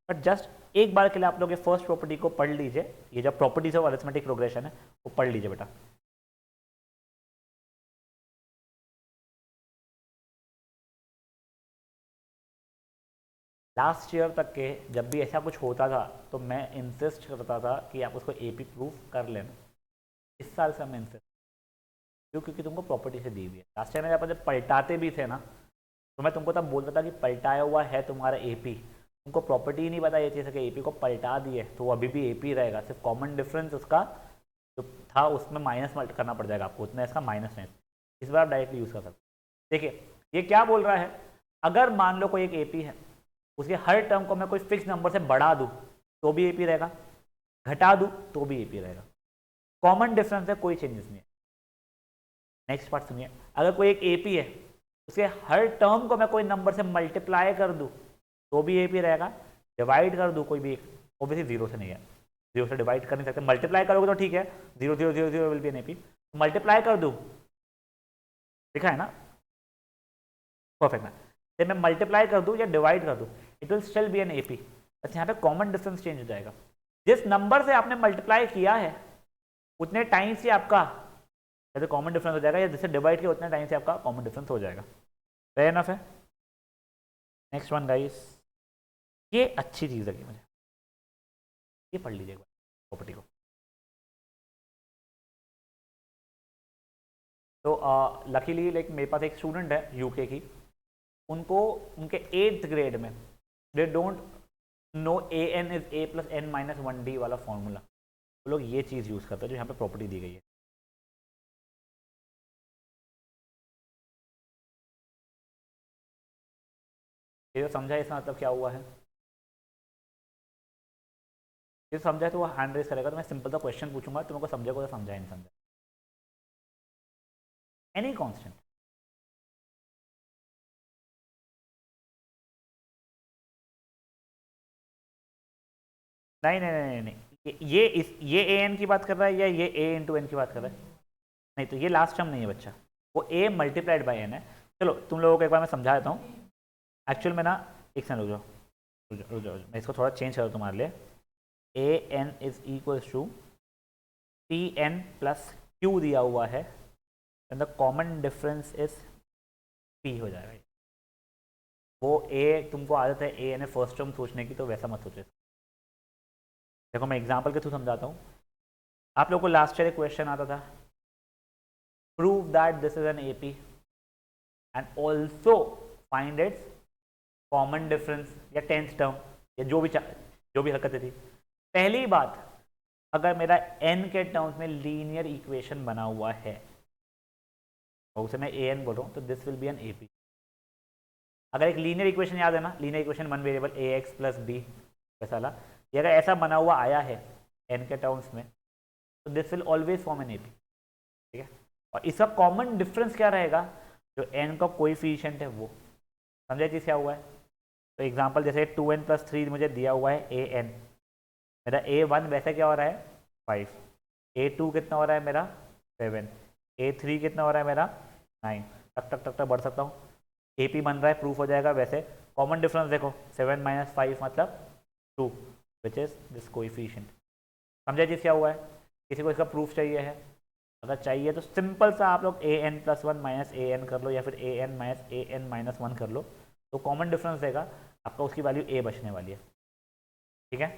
बट जस्ट एक बार के लिए आप लोग ये फर्स्ट प्रॉपर्टी को पढ़ लीजिए, ये जो प्रॉपर्टीज ऑफ अरिथमेटिक प्रोग्रेशन है वो पढ़ लीजिए बेटा। लास्ट ईयर तक के जब भी ऐसा कुछ होता था तो मैं इंसिस्ट करता था कि आप उसको एपी प्रूफ कर लेना। इस साल से मैं इंसिस्ट क्यों, क्योंकि तुमको प्रॉपर्टी से दी हुई है। लास्ट टाइम में जब पलटाते भी थे ना तो मैं तुमको तब बोलता था कि पलटाया हुआ है तुम्हारा एपी, तुमको प्रॉपर्टी ही नहीं पता ये चीज़ है कि एपी को पलटा दिए तो वो अभी भी एपी रहेगा, सिर्फ कॉमन डिफरेंस उसका जो था उसमें माइनस मल्ट करना पड़ जाएगा आपको, उतना इसका माइनस नहीं। इस बार आप डायरेक्टली यूज़ कर सकते। देखिए ये क्या बोल रहा है, अगर मान लो कोई एक एपी है, उसके हर टर्म को मैं कोई फिक्स नंबर से बढ़ा दूँ तो भी एपी रहेगा, घटा दूँ तो भी एपी रहेगा, कॉमन डिफरेंस है, कोई चेंजेस नहीं है। नेक्स्ट पार्ट सुनिए, अगर कोई एक एपी है उसके हर टर्म को मैं कोई नंबर से मल्टीप्लाई कर दूं तो भी एपी रहेगा, डिवाइड कर दूं कोई भी एक, ऑब्वियसली जीरो से नहीं है, जीरो से डिवाइड कर नहीं सकते, मल्टीप्लाई करोगे तो ठीक है, 0 0 0 0 will be an AP, multiply कर दूं, लिखा है ना परफेक्ट ना, तो मैं मल्टीप्लाई कर दूं या डिवाइड कर दूं it will still be an AP, बस यहाँ पे कॉमन डिफरेंस चेंज हो जाएगा। जिस नंबर से आपने मल्टीप्लाई किया है उतने टाइम से आपका जैसे कॉमन डिफरेंस हो जाएगा, या जैसे डिवाइड किया उतने टाइम से आपका कॉमन डिफरेंस हो जाएगा। फेयर इनफ है। नेक्स्ट वन गाइस, ये अच्छी चीज़ लगी मुझे, ये पढ़ लीजिए प्रॉपर्टी को। तो लकीली लाइक मेरे पास एक स्टूडेंट है यूके की, उनको उनके 8th ग्रेड में they don't know a N is A plus N minus one d वाला फॉर्मूला, वो लोग ये चीज़ यूज़ करते हैं जो यहाँ पे प्रॉपर्टी दी गई है। ये समझा इसका मतलब क्या हुआ है, ये समझा तो वो हैंड रेस करेगा, तो मैं सिंपल सा क्वेश्चन पूछूंगा, तुमको समझेगा तो समझा नहीं समझा। एनी कांस्टेंट, नहीं नहीं नहीं नहीं, ये ए एन की बात कर रहा है या ये ए इंटू एन की बात कर रहा है, नहीं तो ये लास्ट टर्म नहीं है बच्चा, वो ए मल्टीप्लाइड बाई एन है। चलो तुम लोगों को एक बार मैं समझा देता हूँ, एक्चुअल में ना एक सेकंड रुक जाओ रुक जाओ, मैं इसको थोड़ा चेंज करूँ तुम्हारे लिए। A N is equals to t n plus q दिया हुआ है, and the common difference is p हो जाएगा। वो ए तुमको आदत है ए एन फर्स्ट टर्म सोचने की, तो वैसा मत सोचे। देखो मैं एग्जांपल के थ्रू समझाता हूँ। आप लोग को लास्ट ईयर एक क्वेश्चन आता था, prove that this is an AP and also find its common difference या 10th टर्म या जो भी हरकतें थी। पहली बात, अगर मेरा n के टर्म्स में लीनियर इक्वेशन बना हुआ है और उसे मैं an बोल रहा हूँ, तो this will be an AP. अगर एक लीनियर इक्वेशन याद है ना, linear equation one variable ax plus b वैसा वाला, ये अगर ऐसा बना हुआ आया है n के टर्म्स में, तो this will always form an AP, ठीक है। और इसका कॉमन डिफरेंस क्या रहेगा, जो n का कोएफिशिएंट है वो, समझे चीज़ क्या हुआ है? तो एग्जांपल जैसे 2n+3 मुझे दिया हुआ है an, मेरा a1 वैसे क्या हो रहा है 5, a2 कितना हो रहा है मेरा 7, a3 कितना हो रहा है मेरा 9, टक टक टक टक बढ़ सकता हूँ, AP बन रहा है, प्रूफ हो जाएगा। वैसे कॉमन डिफरेंस देखो 7 - 5 मतलब 2, विच इज दिस कोएफिशिएंट। समझे चीज़ क्या हुआ है? किसी को इसका प्रूफ चाहिए है? अगर चाहिए तो सिंपल सा आप लोग an+1 - an कर लो या फिर an - an-1 कर लो, तो कॉमन डिफरेंस देगा आपका, उसकी वैल्यू a बचने वाली है। ठीक है,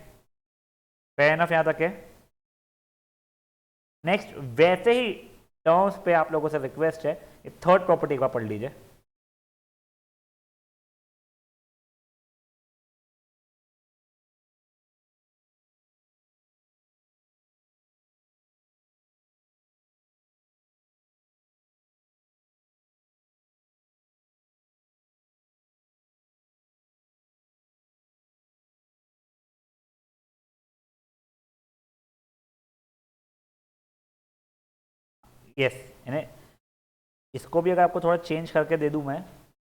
फेयर एनफ यहाँ तक है। नेक्स्ट वैसे ही टर्म्स पे आप लोगों से रिक्वेस्ट है, थर्ड प्रॉपर्टी एक बार पढ़ लीजिए। यस, यानी इसको भी अगर आपको थोड़ा चेंज करके दे दूं मैं,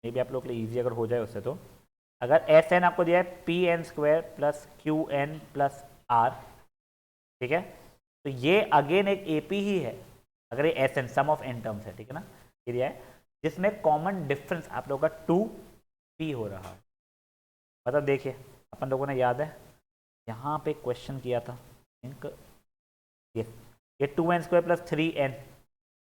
मे भी आप लोग के लिए ईजी अगर हो जाए उससे, तो अगर एस एन आपको दिया है pn² plus qn plus r, ठीक है, तो ये अगेन एक AP ही है। अगर ये S n sum of n terms है, ठीक है ना, ये दिया है जिसमें कॉमन डिफरेंस आप लोगों का 2p हो रहा है। मतलब देखिए अपन लोगों ने याद है यहाँ पे क्वेश्चन किया था इनका, ये 2n² प्लस 3n,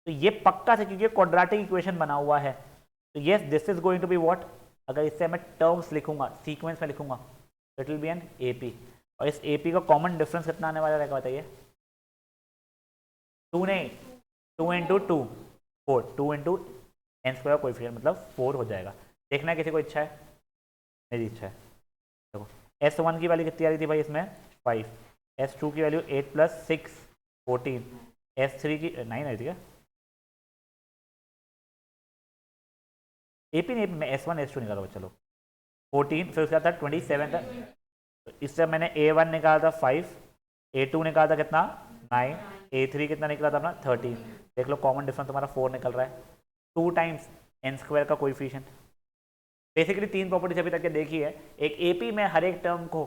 तो ये पक्का था क्योंकि क्वाड्रेटिक इक्वेशन बना हुआ है, तो yes this is going to be what, अगर इससे मैं टर्म्स लिखूंगा सीक्वेंस में लिखूंगा तो it will be an AP, और इस AP का कॉमन डिफरेंस कितना आने वाला रहेगा बताइए? 2 नहीं, 2 × 2 4, 2 × n² कोएफिशिएंट मतलब 4 हो जाएगा। देखना है किसी को इच्छा है? मेरी इच्छा है। देखो S1 की वैल्यू कितनी आ रही थी भाई इसमें 5, S2 की वैल्यू 8 + 6 14, S3 की 9 आई थी क्या? AP नहीं, मैं S1 S2 निकाला हुआ, चलो 14, फिर उसके बाद था 27 था, तो इससे मैंने A1 निकाला था 5, A2 निकाला था कितना 9, A3 कितना निकला था अपना 13। देख लो कॉमन डिफरेंस तुम्हारा 4 निकल रहा है, 2 टाइम्स n² का कोएफिशिएंट। बेसिकली 3 प्रॉपर्टीज अभी तक देखी है। एक AP में हर एक टर्म को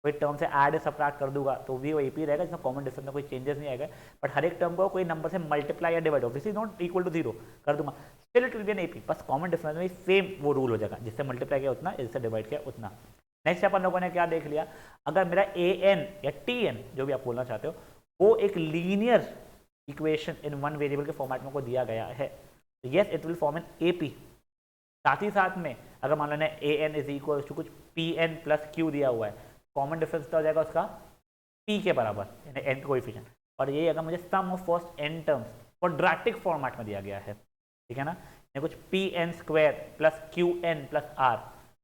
कोई टर्म से ऐड सब्ट्रैक्ट कर दूंगा तो भी वो AP रहेगा, जिसमें कॉमन डिफरेंस में कोई चेंजेस नहीं आएगा, बट हर एक टर्म को कोई नंबर से मल्टीप्लाई या divide obviously not equal to 0 कर दूंगा, still it will be an AP, बस कॉमन डिफरेंस में सेम वो रूल हो जाएगा, जिससे मल्टीप्लाई किया उतना, जिससे डिवाइड किया उतना। नेक्स्ट अपन लोगों ने क्या देख लिया, अगर मेरा an या tn जो भी आप बोलना चाहते हो वो एक linear equation in one variable के फॉर्मेट में को दिया गया है, तो yes it will form an AP। साथ ही साथ में अगर मान लो ना an इज इक्वल टू कुछ pn प्लस q दिया हुआ है, कॉमन डिफरेंस क्या हो जाएगा उसका p के बराबर, यानी n कोएफिशिएंट, और ये अगर मुझे sum of first n terms quadratic format में दिया गया है, ठीक है ना, या कुछ pn² plus qn plus r,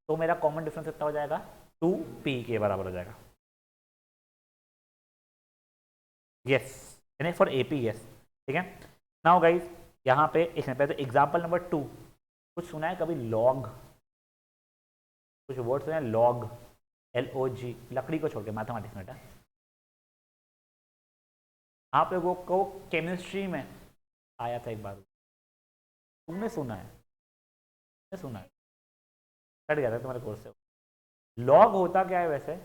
तो मेरा कॉमन डिफरेंस कितना हो जाएगा 2p के बराबर हो जाएगा। यस, यानी फॉर AP यस, ठीक है। नाउ गाइस यहाँ पे एक पहले तो एग्जांपल नंबर 2, कुछ सुना है कभी लॉग? कुछ वर्ड सुना है लॉग, LOG, लकड़ी को छोड़ के मैथमेटिक्स में बेटा, आप लोगों को केमिस्ट्री में आया था एक बार, तुमने सुना है? सुना है, कट गया था तुम्हारे कोर्स से। लॉग होता क्या है वैसे?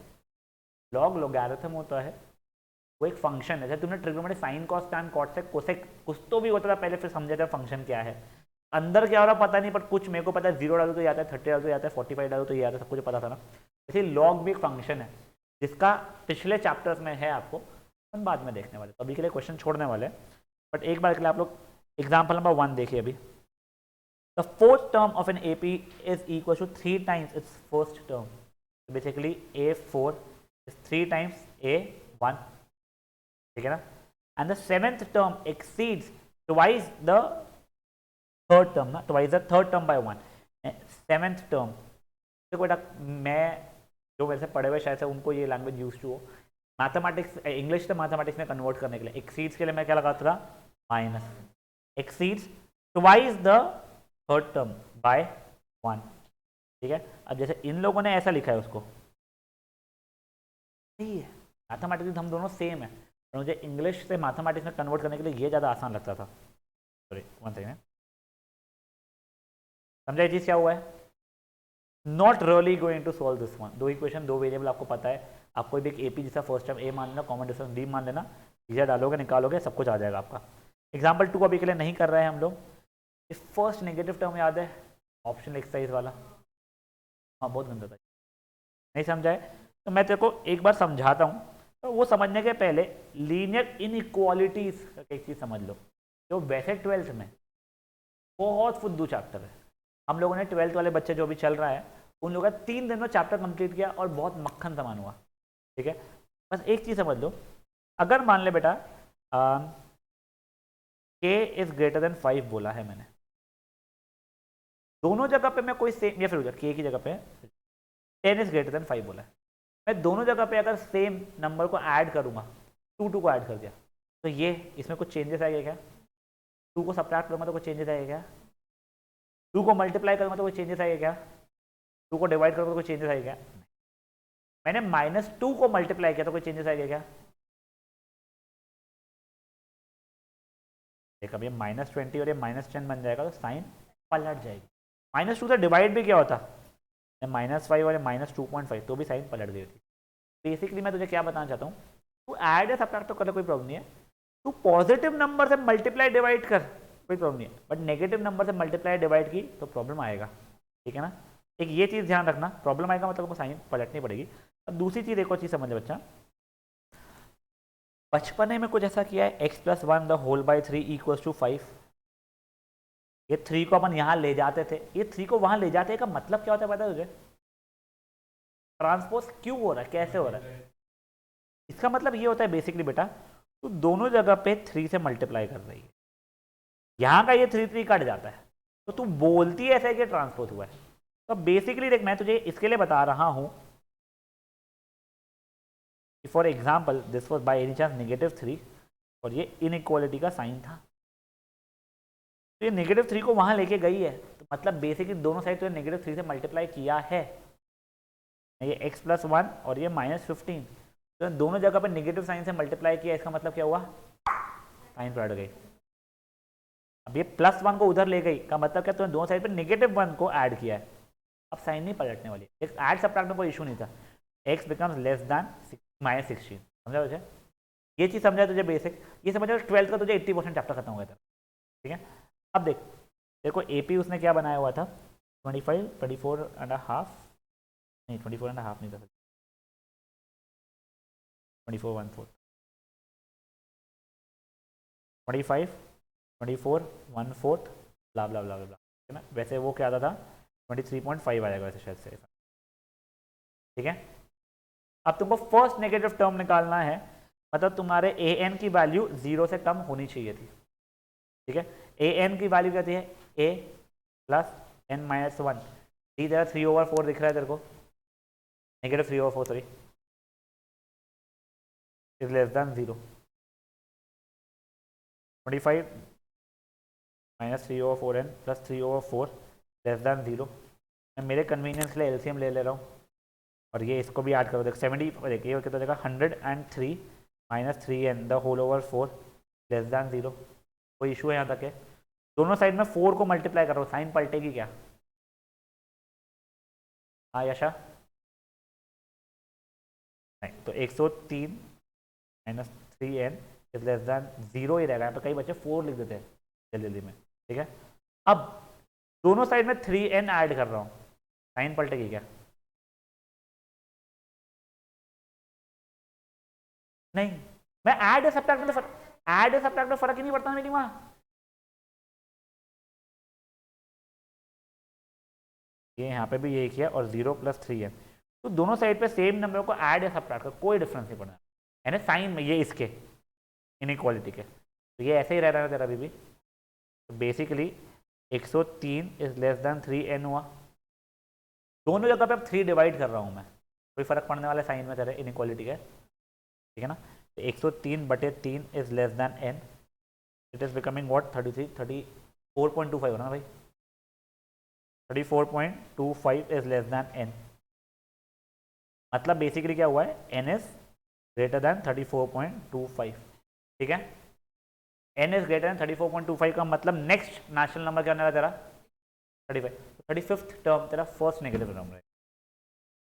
लॉग लोगैरिथम होता है, वो एक फंक्शन है, जैसे तुमने trigonometry sine cos tan cot से कोसेक कुछ तो भी होता था पहले, फिर समझा था फंक्शन क्या है, अंदर क्या हो रहा पता नहीं, पर कुछ मेरे को पता है 0 डालो तो ये आता है, 30 डालो तो ये आता है, 45 डालो तो ये आता है, सब कुछ पता था ना। इसलिए लॉग भी एक फंक्शन है जिसका पिछले चैप्टर्स में है, आपको हम बाद में देखने वाले, तो अभी के लिए क्वेश्चन छोड़ने वाले, बट एक बार के लिए आप लोग एग्जाम्पल नंबर 1 देखिए अभी। The fourth term of an AP is equal to 3 times its first term, basically A4 is 3 times A1, ठीक है ना, and the seventh term exceeds twice the third term ना, twice the third term by 1, seventh term. देखो बेटा मैं जो मेरे से पढ़े हुए शायद से उनको ये लैंग्वेज यूज टू हो, मैथमेटिक्स इंग्लिश से मैथमेटिक्स में कन्वर्ट करने के लिए एक्सीड्स के लिए मैं क्या लगाता था minus, exceeds twice the third term by 1, ठीक है। अब जैसे इन लोगों ने ऐसा लिखा है उसको, सही है, मैथमेटिक्स हम दोनों सेम है, और मुझे इंग्लिश से मैथमेटिक्स में कन्वर्ट करने के लिए ये ज़्यादा आसान लगता था। सॉरी वन सेकेंड, समझा ये चीज़ क्या हुआ है? Not really going to solve this one. दो इक्वेशन, दो वेरिएबल आपको पता है, आप कोई भी एक एपी जैसा फर्स्ट टर्म ए मान लेना, कॉमन डिफरेंस बी मान लेना, इधर डालोगे निकालोगे सब कुछ आ जाएगा आपका। एग्जाम्पल 2 अभी के लिए नहीं कर रहे हैं हम लोग। फर्स्ट नेगेटिव टर्म याद है, ऑप्शन एक्सरसाइज वाला, हाँ बहुत गंदा था, नहीं समझा है तो मैं तेरे को एक बार समझाता हूँ। तो वो समझने के पहले लीनियर इनइक्वालिटीज का एक चीज़ समझ लो, जो वैसे 12th में बहुत फुद्दू चैप्टर है। हम लोगों ने 12th वाले बच्चे जो भी चल रहा है उन लोगों का 3 दिन में चैप्टर कंप्लीट किया और बहुत मक्खन सामान हुआ। ठीक है, बस एक चीज़ समझ लो, अगर मान ले बेटा k इज ग्रेटर देन 5 बोला है मैंने, दोनों जगह पे मैं कोई सेम, या फिर k की जगह पे 10 इज ग्रेटर देन 5 बोला है, मैं दोनों जगह पे अगर सेम नंबर को ऐड करूंगा, 2 को ऐड कर दिया, तो ये इसमें कुछ चेंजेस आएगा क्या? 2 को सब्ट्रैक्ट करूंगा तो कोई चेंजेस आएगा क्या? 2 को मल्टीप्लाई करूंगा तो कोई चेंजेस आएगा क्या? 2 को डिवाइड करूंगा तो कोई चेंजेस आएगा क्या? मैंने -2 को मल्टीप्लाई किया तो कोई चेंजेस आएगा क्या? देख अब ये -20 और ये -10 बन जाएगा तो साइन पलट जाएगी। -2 से डिवाइड भी क्या होता है, -5 और -2.5 तो भी साइन पलट गई थी। बेसिकली मैं तुझे क्या बताना चाहता हूँ, तू ऐड या सब्ट्रैक्ट तो कर, कोई प्रॉब्लम नहीं है, तू पॉजिटिव नंबर से मल्टीप्लाई डिवाइड कर, कोई प्रॉब्लम नहीं है, बट नेगेटिव नंबर से मल्टीप्लाई डिवाइड की तो प्रॉब्लम आएगा। ठीक है ना, एक ये चीज़ ध्यान रखना, प्रॉब्लम आएगा मतलब आपको साइन पलटनी पड़ेगी। अब दूसरी चीज़, एक और चीज़ समझ बच्चा, बचपने में कुछ ऐसा किया है x+1 the whole by 3 equals to 5, ये 3 को अपन यहाँ ले जाते थे, ये 3 को वहाँ ले जाते का मतलब क्या होता है पता है तुझे? ट्रांसपोज क्यों हो रहा है, कैसे हो रहा है? इसका मतलब ये होता है बेसिकली बेटा, तो दोनों जगह पे 3 से मल्टीप्लाई कर रही है, यहाँ का ये 3 कट जाता है, तो तू बोलती है ऐसा है कि ट्रांसपोज हुआ है। तो बेसिकली देख, मैं तुझे इसके लिए बता रहा हूँ, for example this was by any chance -3 और ये इनइक्वालिटी का साइन था, तो ये -3 को वहाँ लेके गई है, तो मतलब बेसिकली दोनों साइड तो -3 से मल्टीप्लाई किया है, ये x+1 और ये -15, तो दोनों जगह पर नेगेटिव साइन से मल्टीप्लाई किया, इसका मतलब क्या हुआ, साइन पलट गई। अब ये +1 को उधर ले गई का मतलब क्या, तो दोनों साइड पर -1 को ऐड किया है, अब साइन नहीं पलटने वाली, ऐड सब्ट्रैक्ट में कोई इशू नहीं था, x बिकम्स लेस देन -16, समझा तुझे? ये चीज़ समझा तुझे बेसिक, ये समझा 12th का तुझे 80% चैप्टर खत्म हो गया था। ठीक है, अब देख देखो एपी उसने क्या बनाया हुआ था, 25, 24.5 नहीं 24.5 नहीं था, 24, 25, 24, 1/4 ब्ला ब्ला ब्ला ब्ला, ठीक है ना? वैसे वो क्या आता था 23.5 आएगा वैसे शायद से। ठीक है, अब तुमको फर्स्ट नेगेटिव टर्म निकालना है, मतलब तुम्हारे ए एन की वैल्यू 0 से कम होनी चाहिए थी। ठीक है, ए एन की वैल्यू कहती है a + n-1, डी तेरा 3/4 दिख रहा है तेरे को, -3/4 sorry, is less than 0, 25 -3/4n + 3/4 less than 0। मैं मेरे कन्वीनियंस के लिए एलसीएम ले रहा हूँ, और ये इसको भी ऐड करो, देख 70, देखिए कितना देगा 103 - 3n the whole over 4 less than 0। कोई इशू है यहाँ तक है? दोनों साइड में 4 को मल्टीप्लाई करो, साइन पलटेगी क्या? हाँ यशा, नहीं तो 103 - 3n इज लेस देन 0 ही रहेगा, यहाँ पे कई बच्चे 4 लिख देते हैं जल्दी जल्दी में। ठीक है, अब दोनों साइड में 3n ऐड कर रहा हूँ, साइन पलटेगी क्या? नहीं, मैं ऐड या सब्ट्रैक्ट में ऐड या सब्ट्रैक्ट में फर्क ही नहीं पड़ता मेरी वहां। ये यहाँ पे भी यही किया और 0 + 3n, तो दोनों साइड पे सेम नंबर को ऐड या सब्ट्रैक्ट का कोई डिफरेंस नहीं पड़ना, यानी साइन में ये इसके इनइक्वालिटी के, तो ये ऐसे ही रह रहा है तेरा अभी भी। तो basically 103 is less than 3n हुआ, दोनों जगह पे अब 3 डिवाइड कर रहा हूँ मैं, कोई फर्क पड़ने वाला साइन में तेरे इनइक्वालिटी के। ठीक है ना, तो 103/3 is less than n, it is becoming what 34.25 हो ना भाई, 34.25 इज लेस देन n, मतलब बेसिकली क्या हुआ है, n इज ग्रेटर देन 34.25। ठीक है, n इज ग्रेटर देन 34.25 का मतलब नेक्स्ट नेचुरल नंबर क्या होने वाला तेरा 35। 35th टर्म तेरा फर्स्ट नेगेटिव टर्म रहेगा।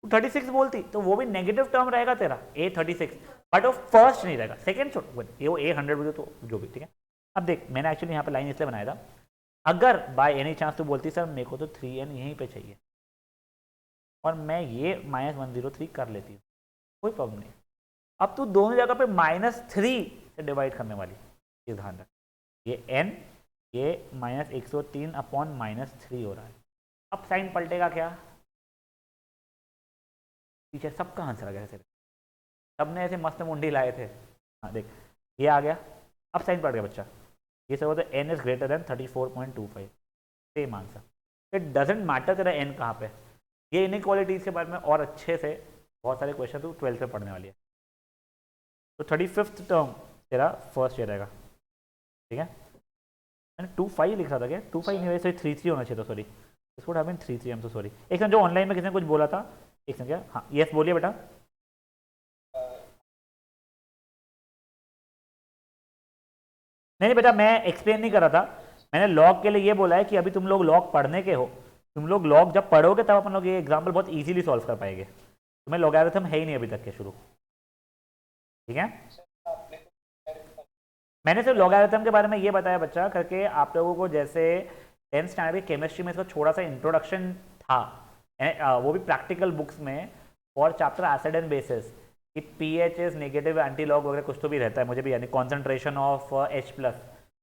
36 बोलती तो वो भी नेगेटिव टर्म रहेगा तेरा A36, बट वो फर्स्ट नहीं रहेगा, सेकंड छोड़, ये वो A100 बोले तो जो भी, ठीक है। अब देख मैंने एक्चुअली यहाँ पे लाइन इसलिए बनाया था, अगर बाय एनी चांस तू बोलती सर मेरे को तो 3n यहीं पे चाहिए और मैं ये -103 कर लेती हूँ, कोई प्रॉब्लम नहीं। अब तू दोनों जगह पे -3 से डिवाइड करने वाली, ये ध्यान रख, ये n ये -103 अपॉन -3 हो रहा है। अब साइन पलटेगा क्या, पीछे सबका आंसर आ गया तेरे, सबने ऐसे मस्त मुंडी लाए थे। हाँ देख ये आ गया, अब साइन पलट गया बच्चा, ये सब होता है n is greater than 34.25, same answer. It doesn't matter तेरा n कहाँ पे। ये इनइक्वालिटीज के बारे में और अच्छे से बहुत सारे क्वेश्चन तो 12th में पढ़ने वाली है। तो 35th टर्म तेरा फर्स्ट ईयर रहेगा, ठीक है। मैंने 25 लिख रहा था क्या, 25 नहीं, सॉरी 33 होना चाहिए था, सॉरी इसको have been 33, I am so sorry. एक सेकंड, जो ऑनलाइन में किसी ने कुछ बोला था, एक सेकंड, क्या, हाँ यस बोलिए बेटा। नहीं बेटा मैं एक्सप्लेन नहीं कर रहा था, मैंने लॉग के लिए ये बोला है कि अभी तुम लोग लॉग पढ़ने के हो, तुम लोग लॉग जब पढ़ोगे तब अपन लोग ये एग्जाम्पल बहुत इजीली सॉल्व कर पाएंगे। तुम्हें लॉगरिथम है ही नहीं अभी तक के शुरू, ठीक है। मैंने सिर्फ लॉगरिथम के बारे में ये बताया बच्चा करके आप लोगों को, जैसे 10th स्टैंडर्ड की केमिस्ट्री में इसका थोड़ा सा इंट्रोडक्शन था, वो भी प्रैक्टिकल बुक्स में, और चैप्टर एसिड एंड बेसिस कि pH is negative anti log वगैरह कुछ तो भी रहता है, मुझे भी यानी कॉन्सेंट्रेशन ऑफ H+,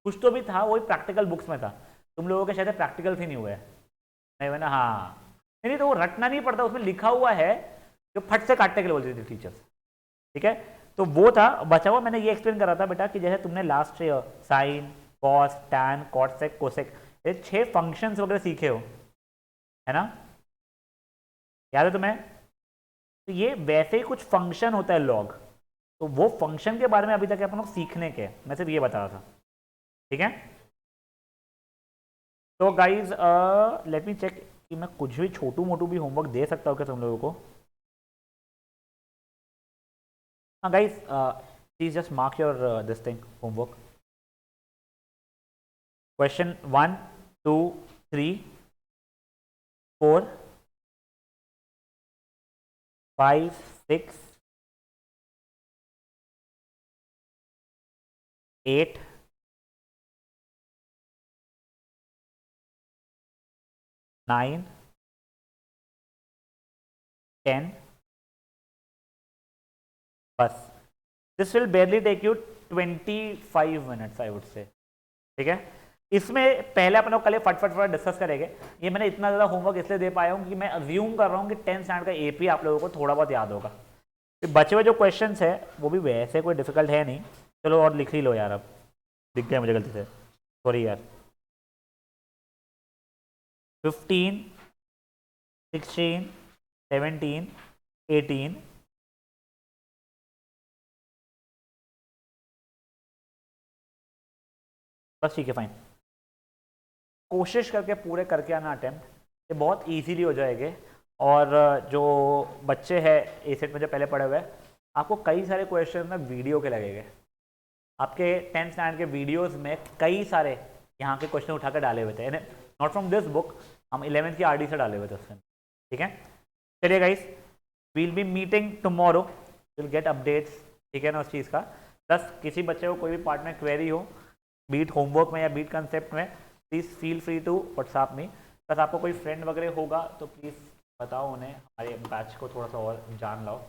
कुछ तो भी था, वही प्रैक्टिकल बुक्स में था। तुम लोगों के शायद प्रैक्टिकल ही नहीं हुआ है, नहीं हुआ ना, हाँ नहीं तो वो रटना नहीं पड़ता, उसमें लिखा हुआ है, जो फट से काटने के लिए बोलती थी टीचर्स, ठीक है। तो वो था बचा हुआ, मैंने ये एक्सप्लेन करा था बेटा कि जैसे तुमने last year sine, cos, tan, cot sec, cosec, ये 6 फंक्शंस वगैरह सीखे हो, है ना, याद है तुम्हें। तो ये वैसे ही कुछ फंक्शन होता है लॉग, तो वो फंक्शन के बारे में अभी तक अपन लोग सीखने के, मैं सिर्फ ये बता रहा था, ठीक है। तो गाइज लेट मी चेक कि मैं कुछ भी छोटू मोटू भी होमवर्क दे सकता हूँ क्या तुम लोगों को। हाँ guys please just mark your this thing homework, question 1 2 3 4 5 6 8 9 10, बस this will barely take you 25 minutes I would say, ठीक है। इसमें पहले अपन लोग कल फटफट डिस्कस करेंगे। ये मैंने इतना ज़्यादा होमवर्क इसलिए दे पाया हूँ कि मैं अज्यूम कर रहा हूँ कि 10th स्टैंडर्ड का एपी आप लोगों को थोड़ा बहुत याद होगा। फिर बचे हुए जो क्वेश्चंस है वो भी वैसे कोई डिफिकल्ट है नहीं, चलो और लिख ही लो यार, अब दिख गया मुझे गलती से, सॉरी यार। 15 16 17 18 बस, ठीक है फाइन। कोशिश करके पूरे करके आना अटेम्प्ट, ये बहुत इजीली हो जाएंगे। और जो बच्चे हैं ए सेट में जो पहले पढ़े हुए हैं, आपको कई सारे क्वेश्चन में वीडियो के लगेंगे, आपके 10th स्टैंडर्ड के वीडियोस में कई सारे यहाँ के क्वेश्चन उठा कर डाले हुए थे, नॉट फ्रॉम दिस बुक, हम 11th की आरडी से डाले हुए थे उसमें, ठीक है। चलिए guys, we'll be meeting tomorrow, will get updates, ठीक है ना उस चीज़ का। प्लस किसी बच्चे को कोई भी पार्ट में क्वेरी हो, बीट होमवर्क में या बीट कंसेप्ट में, please feel free to WhatsApp me. Plus आपको कोई फ्रेंड वगैरह होगा तो प्लीज़ बताओ उन्हें, हमारे बैच को थोड़ा सा और जान लाओ।